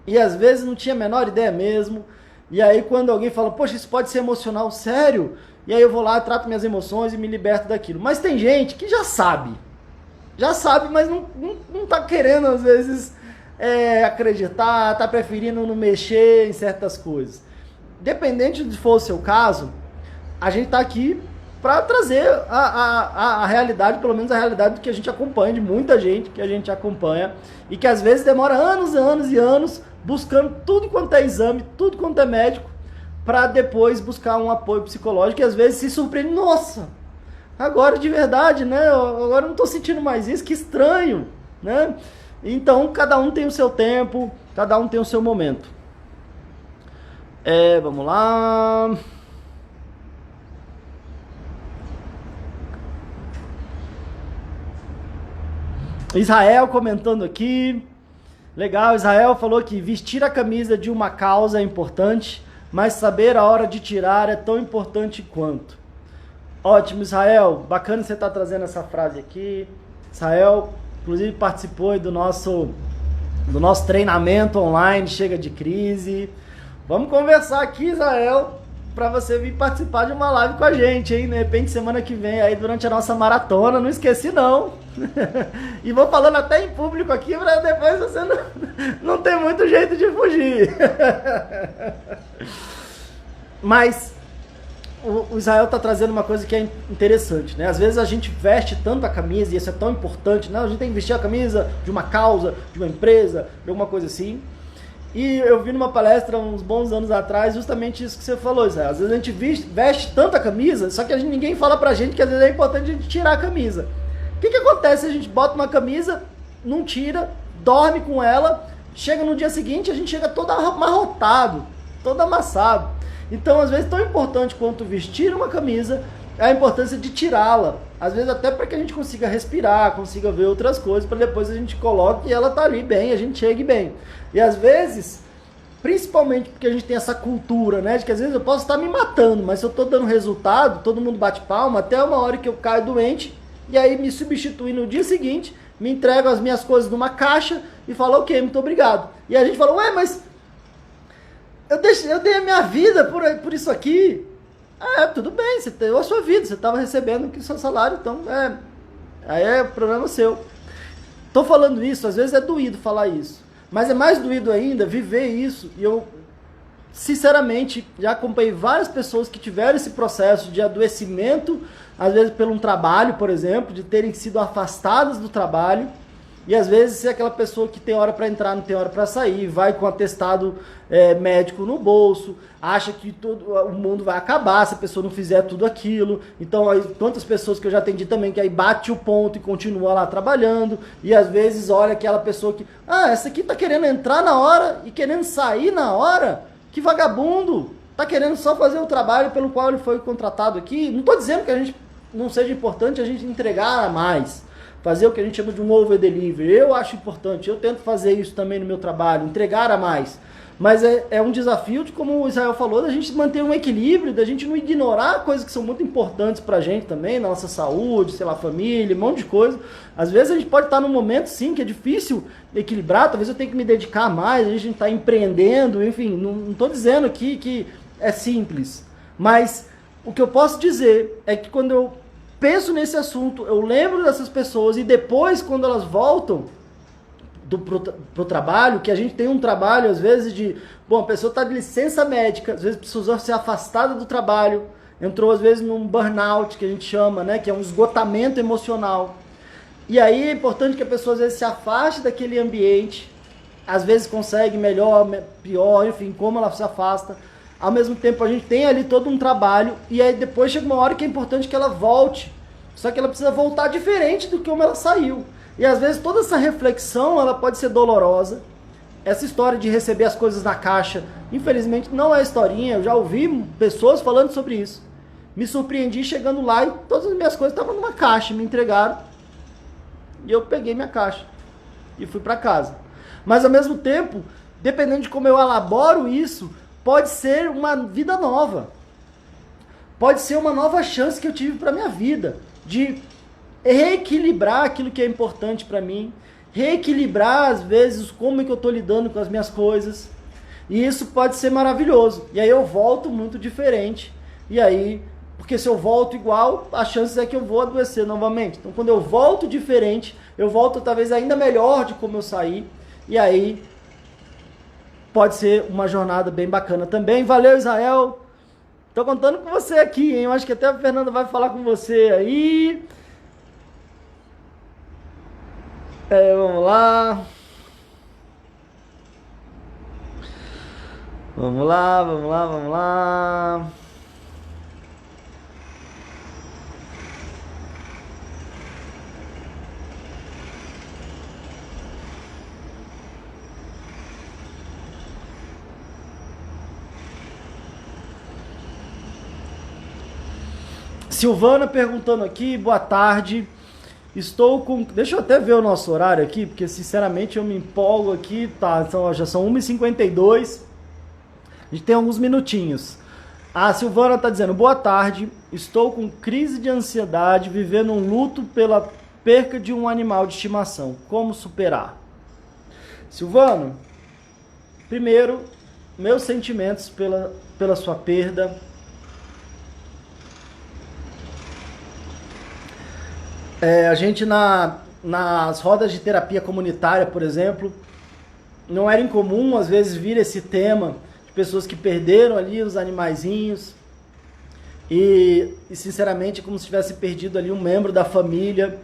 E às vezes não tinha a menor ideia mesmo. E aí quando alguém fala, poxa, isso pode ser emocional, sério? E aí eu vou lá, trato minhas emoções e me liberto daquilo. Mas tem gente que já sabe, mas não tá querendo às vezes acreditar, tá preferindo não mexer em certas coisas. Dependente de for o seu caso, a gente tá aqui para trazer a realidade, pelo menos a realidade do que a gente acompanha, de muita gente que a gente acompanha, e que às vezes demora anos e anos e anos buscando tudo quanto é exame, tudo quanto é médico, para depois buscar um apoio psicológico, e às vezes se surpreende, nossa, agora de verdade, né, agora eu não estou sentindo mais isso, que estranho, né? Então cada um tem o seu tempo, cada um tem o seu momento. Vamos lá... Israel comentando aqui. Legal, Israel falou que vestir a camisa de uma causa é importante, mas saber a hora de tirar é tão importante quanto. Ótimo, Israel. Bacana você estar trazendo essa frase aqui. Israel, inclusive, participou do nosso treinamento online, Chega de Crise. Vamos conversar aqui, Israel, para você vir participar de uma live com a gente, hein? De repente, semana que vem, aí durante a nossa maratona, não esqueci não. E vou falando até em público aqui, para depois você não ter muito jeito de fugir. Mas o Israel está trazendo uma coisa que é interessante, né? Às vezes a gente veste tanto a camisa, e isso é tão importante, né? A gente tem que vestir a camisa de uma causa, de uma empresa, de alguma coisa assim. E eu vi numa palestra uns bons anos atrás justamente isso que você falou, Israel. Às vezes a gente veste tanta camisa, só que ninguém fala pra gente que às vezes é importante a gente tirar a camisa. O que acontece se a gente bota uma camisa, não tira, dorme com ela, chega no dia seguinte, a gente chega todo amarrotado, todo amassado. Então, às vezes, tão importante quanto vestir uma camisa é a importância de tirá-la. Às vezes até para que a gente consiga respirar, consiga ver outras coisas, para depois a gente coloque e ela tá ali bem, a gente chegue bem. E às vezes, principalmente porque a gente tem essa cultura, né, de que às vezes eu posso estar me matando, mas se eu tô dando resultado, todo mundo bate palma, até uma hora que eu caio doente, e aí me substitui no dia seguinte, me entrego as minhas coisas numa caixa e falo, ok, muito obrigado. E a gente fala, ué, mas eu dei a minha vida por isso aqui. Tudo bem, você deu a sua vida, você estava recebendo aqui o seu salário, então aí é problema seu. Tô falando isso, às vezes é doído falar isso, mas é mais doído ainda viver isso. E eu, sinceramente, já acompanhei várias pessoas que tiveram esse processo de adoecimento, às vezes pelo um trabalho, por exemplo, de terem sido afastadas do trabalho, e às vezes ser aquela pessoa que tem hora para entrar, não tem hora para sair, vai com atestado médico no bolso, acha que todo o mundo vai acabar se a pessoa não fizer tudo aquilo. Então, aí, quantas pessoas que eu já atendi também que aí bate o ponto e continua lá trabalhando, e às vezes olha aquela pessoa que, essa aqui tá querendo entrar na hora e querendo sair na hora, que vagabundo, tá querendo só fazer o trabalho pelo qual ele foi contratado aqui. Não tô dizendo que a gente não seja importante a gente entregar mais, fazer o que a gente chama de um over delivery. Eu acho importante, eu tento fazer isso também no meu trabalho, entregar a mais. Mas é um desafio de, como o Israel falou, da gente manter um equilíbrio, da gente não ignorar coisas que são muito importantes pra gente também, na nossa saúde, sei lá, família, um monte de coisa. Às vezes a gente pode estar num momento, sim, que é difícil equilibrar, talvez eu tenha que me dedicar mais, a gente está empreendendo, enfim, não estou dizendo aqui que é simples. Mas o que eu posso dizer é que quando eu penso nesse assunto, eu lembro dessas pessoas e depois, quando elas voltam pro trabalho, que a gente tem um trabalho, às vezes, bom, a pessoa está de licença médica, às vezes precisou ser afastada do trabalho, entrou, às vezes, num burnout, que a gente chama, né, que é um esgotamento emocional. E aí é importante que a pessoa, às vezes, se afaste daquele ambiente, às vezes consegue melhor, pior, enfim, como ela se afasta. Ao mesmo tempo, a gente tem ali todo um trabalho, e aí depois chega uma hora que é importante que ela volte, só que ela precisa voltar diferente do que como ela saiu. E às vezes toda essa reflexão, ela pode ser dolorosa. Essa história de receber as coisas na caixa, infelizmente não é historinha, eu já ouvi pessoas falando sobre isso. Me surpreendi chegando lá e todas as minhas coisas estavam numa caixa, me entregaram. E eu peguei minha caixa e fui para casa. Mas ao mesmo tempo, dependendo de como eu elaboro isso, pode ser uma vida nova. Pode ser uma nova chance que eu tive para minha vida, de reequilibrar aquilo que é importante para mim, reequilibrar às vezes como é que eu estou lidando com as minhas coisas, e isso pode ser maravilhoso. E aí eu volto muito diferente, e aí, porque se eu volto igual, a chance é que eu vou adoecer novamente. Então quando eu volto diferente, eu volto talvez ainda melhor de como eu saí, e aí pode ser uma jornada bem bacana também. Valeu, Israel! Tô contando com você aqui, hein? Eu acho que até a Fernanda vai falar com você aí. Vamos lá. Vamos lá, vamos lá, vamos lá. Silvana perguntando aqui, boa tarde. Estou com... Deixa eu até ver o nosso horário aqui, porque sinceramente eu me empolgo aqui. Tá, então já são 1h52. A gente tem alguns minutinhos. A Silvana está dizendo, boa tarde. Estou com crise de ansiedade, vivendo um luto pela perca de um animal de estimação. Como superar? Silvana, primeiro, meus sentimentos pela sua perda. A gente nas rodas de terapia comunitária, por exemplo, não era incomum, às vezes, vir esse tema de pessoas que perderam ali os animaizinhos e sinceramente, como se tivesse perdido ali um membro da família.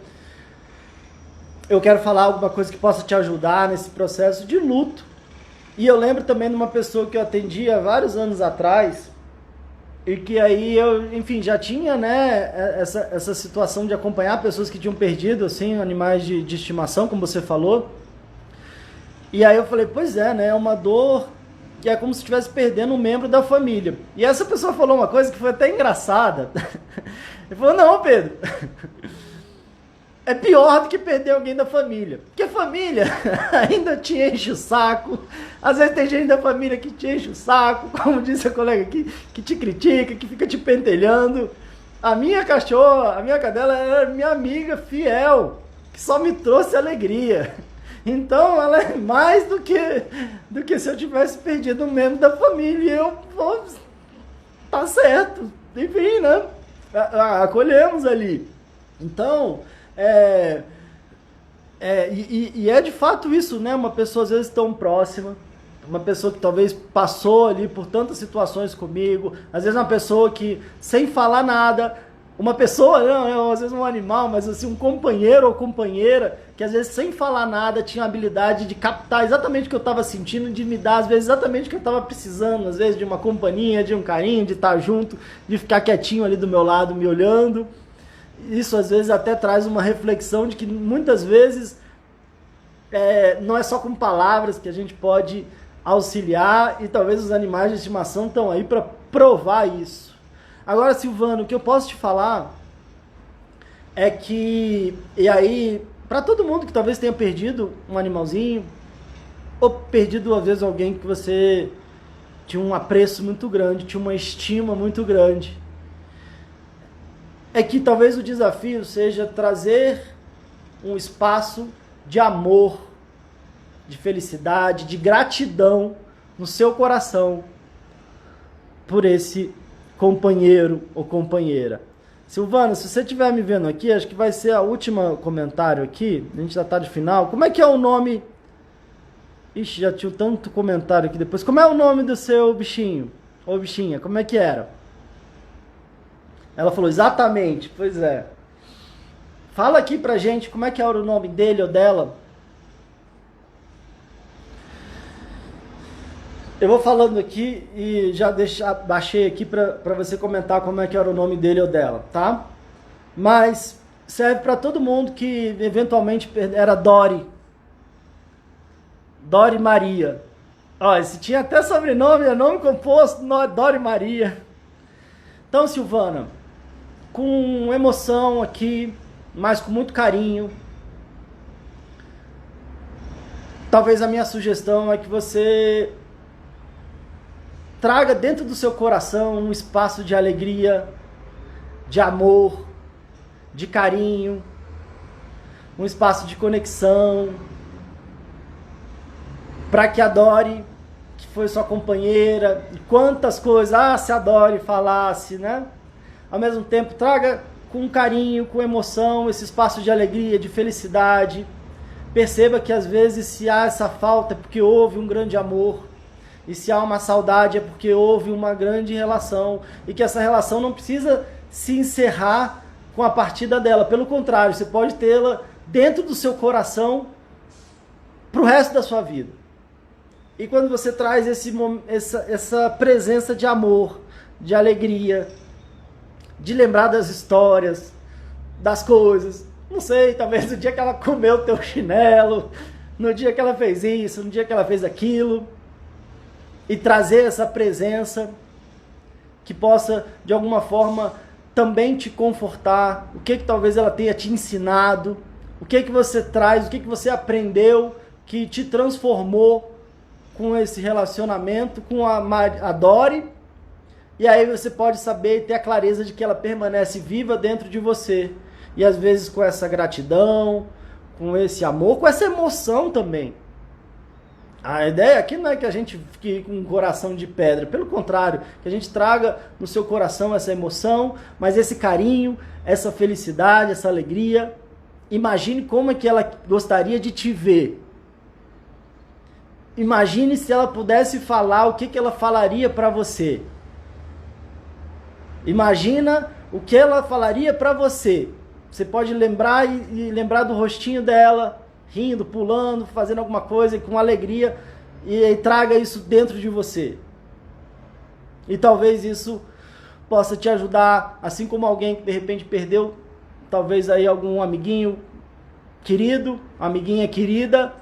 Eu quero falar alguma coisa que possa te ajudar nesse processo de luto. E eu lembro também de uma pessoa que eu atendi há vários anos atrás, e que aí eu, enfim, já tinha, né, essa situação de acompanhar pessoas que tinham perdido, assim, animais de estimação, como você falou. E aí eu falei, pois é, né, é uma dor que é como se estivesse perdendo um membro da família. E essa pessoa falou uma coisa que foi até engraçada. Ele falou, não, Pedro, é pior do que perder alguém da família. Porque a família ainda te enche o saco. Às vezes tem gente da família que te enche o saco, como disse a colega aqui, que te critica, que fica te pentelhando. A minha cachorra, a minha cadela era minha amiga fiel, que só me trouxe alegria. Então ela é mais do que se eu tivesse perdido um membro da família. E eu, pô, tá certo. Enfim, né? Acolhemos ali. Então... E é de fato isso, né? Uma pessoa às vezes tão próxima, uma pessoa que talvez passou ali por tantas situações comigo, às vezes uma pessoa que sem falar nada, uma pessoa, não, às vezes um animal, mas assim, um companheiro ou companheira que às vezes sem falar nada tinha a habilidade de captar exatamente o que eu estava sentindo, de me dar às vezes exatamente o que eu estava precisando, às vezes de uma companhia, de um carinho, de estar junto, de ficar quietinho ali do meu lado me olhando. Isso às vezes até traz uma reflexão de que muitas vezes não é só com palavras que a gente pode auxiliar, e talvez os animais de estimação estão aí para provar isso. Agora, Silvano, o que eu posso te falar é que, e aí, para todo mundo que talvez tenha perdido um animalzinho, ou perdi 2 vezes alguém que você tinha um apreço muito grande, tinha uma estima muito grande. É que talvez o desafio seja trazer um espaço de amor, de felicidade, de gratidão no seu coração por esse companheiro ou companheira. Silvana, se você estiver me vendo aqui, acho que vai ser a última comentário aqui, a gente já está de final. Como é que é o nome? Ixi, já tinha tanto comentário aqui depois. Como é o nome do seu bichinho? Ou bichinha, como é que era? Ela falou, exatamente, pois é. Fala aqui pra gente como é que era o nome dele ou dela. Eu vou falando aqui e já baixei aqui pra você comentar como é que era o nome dele ou dela, tá? Mas serve pra todo mundo que eventualmente era Dori. Dori Maria. Ó, esse tinha até sobrenome, é nome composto, Dori Maria. Então, Silvana, com emoção aqui, mas com muito carinho, talvez a minha sugestão é que você traga dentro do seu coração um espaço de alegria, de amor, de carinho, um espaço de conexão, para que a Dori, que foi sua companheira, e quantas coisas, se a Dori falasse, né? Ao mesmo tempo, traga com carinho, com emoção, esse espaço de alegria, de felicidade. Perceba que às vezes se há essa falta é porque houve um grande amor, e se há uma saudade é porque houve uma grande relação, e que essa relação não precisa se encerrar com a partida dela, pelo contrário, você pode tê-la dentro do seu coração para o resto da sua vida. E quando você traz essa presença de amor, de alegria, de lembrar das histórias, das coisas, não sei, talvez no dia que ela comeu o teu chinelo, no dia que ela fez isso, no dia que ela fez aquilo, e trazer essa presença que possa, de alguma forma, também te confortar, o que talvez ela tenha te ensinado, o que você traz, o que você aprendeu, que te transformou com esse relacionamento, com a Dori, e aí você pode saber e ter a clareza de que ela permanece viva dentro de você, e às vezes com essa gratidão, com esse amor, com essa emoção também. A ideia aqui não é que a gente fique com um coração de pedra, pelo contrário, que a gente traga no seu coração essa emoção, mas esse carinho, essa felicidade, essa alegria. Imagine como é que ela gostaria de te ver. Imagine se ela pudesse falar, o que ela falaria para você. Imagina o que ela falaria para você. Você pode lembrar e lembrar do rostinho dela, rindo, pulando, fazendo alguma coisa com alegria, e traga isso dentro de você. E talvez isso possa te ajudar, assim como alguém que de repente perdeu, talvez aí algum amiguinho querido, amiguinha querida,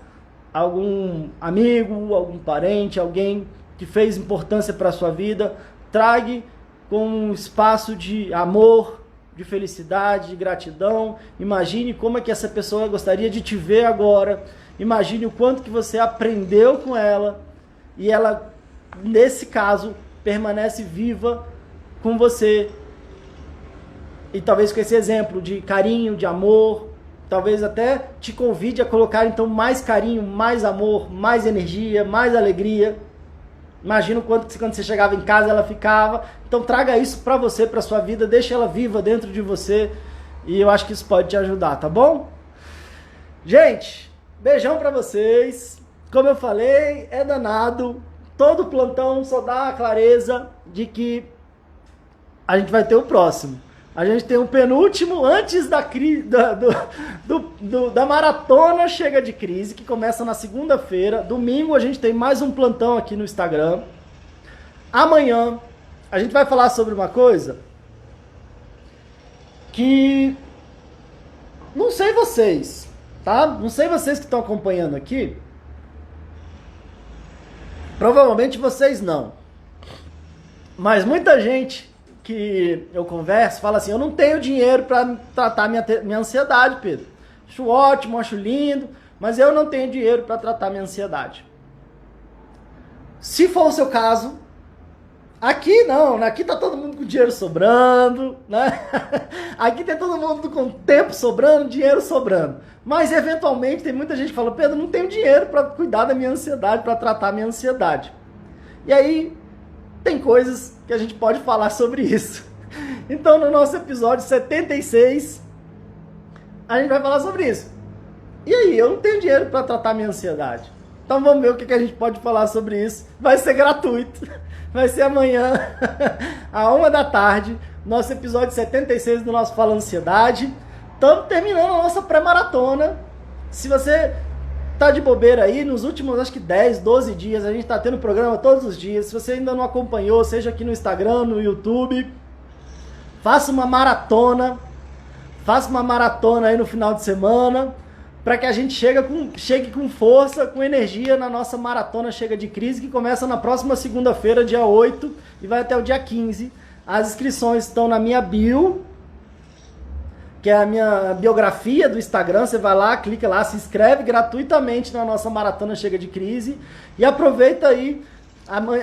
algum amigo, algum parente, alguém que fez importância para a sua vida, trague com um espaço de amor, de felicidade, de gratidão. Imagine como é que essa pessoa gostaria de te ver agora. Imagine o quanto que você aprendeu com ela e ela, nesse caso, permanece viva com você. E talvez com esse exemplo de carinho, de amor, talvez até te convide a colocar então mais carinho, mais amor, mais energia, mais alegria. Imagina o quanto que quando você chegava em casa ela ficava. Então traga isso para você, para sua vida, deixa ela viva dentro de você, e eu acho que isso pode te ajudar, tá bom? Gente, beijão para vocês. Como eu falei, é danado. Todo plantão só dá a clareza de que a gente vai ter o próximo. A gente tem um penúltimo antes da maratona Chega de Crise, que começa na segunda-feira. Domingo a gente tem mais um plantão aqui no Instagram. Amanhã a gente vai falar sobre uma coisa que não sei vocês, tá? Não sei vocês que estão acompanhando aqui. Provavelmente vocês não. Mas muita gente que eu converso fala assim: eu não tenho dinheiro para tratar minha ansiedade, Pedro. Acho ótimo, acho lindo, mas eu não tenho dinheiro para tratar minha ansiedade. Se for o seu caso, aqui não, aqui tá todo mundo com dinheiro sobrando, né? Aqui tem todo mundo com tempo sobrando, dinheiro sobrando. Mas eventualmente tem muita gente que fala, Pedro, não tenho dinheiro para cuidar da minha ansiedade, para tratar a minha ansiedade. E aí tem coisas que a gente pode falar sobre isso. Então no nosso episódio 76, a gente vai falar sobre isso. E aí, eu não tenho dinheiro para tratar a minha ansiedade. Então vamos ver o que a gente pode falar sobre isso. Vai ser gratuito. Vai ser amanhã, à 1 da tarde, nosso episódio 76 do nosso Fala Ansiedade. Estamos terminando a nossa pré-maratona. Se você tá de bobeira aí, nos últimos, acho que 10, 12 dias, a gente tá tendo programa todos os dias. Se você ainda não acompanhou, seja aqui no Instagram, no YouTube, faça uma maratona. Faça uma maratona aí no final de semana, para que a gente chegue com força, com energia na nossa maratona Chega de Crise, que começa na próxima segunda-feira, dia 8, e vai até o dia 15. As inscrições estão na minha bio, que é a minha biografia do Instagram. Você vai lá, clica lá, se inscreve gratuitamente na nossa maratona Chega de Crise, e aproveita aí.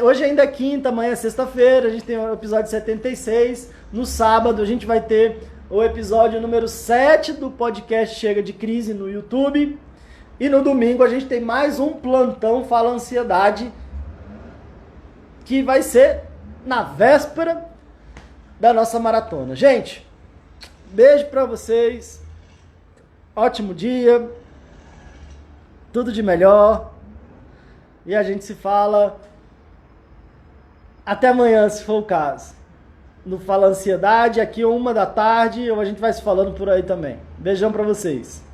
Hoje ainda é quinta, amanhã é sexta-feira, a gente tem o episódio 76. No sábado a gente vai ter o episódio número 7 do podcast Chega de Crise no YouTube. E no domingo a gente tem mais um plantão Fala Ansiedade, que vai ser na véspera da nossa maratona. Gente, beijo pra vocês. Ótimo dia. Tudo de melhor. E a gente se fala até amanhã, se for o caso. No Fala Ansiedade, aqui 1 da tarde, ou a gente vai se falando por aí também. Beijão pra vocês.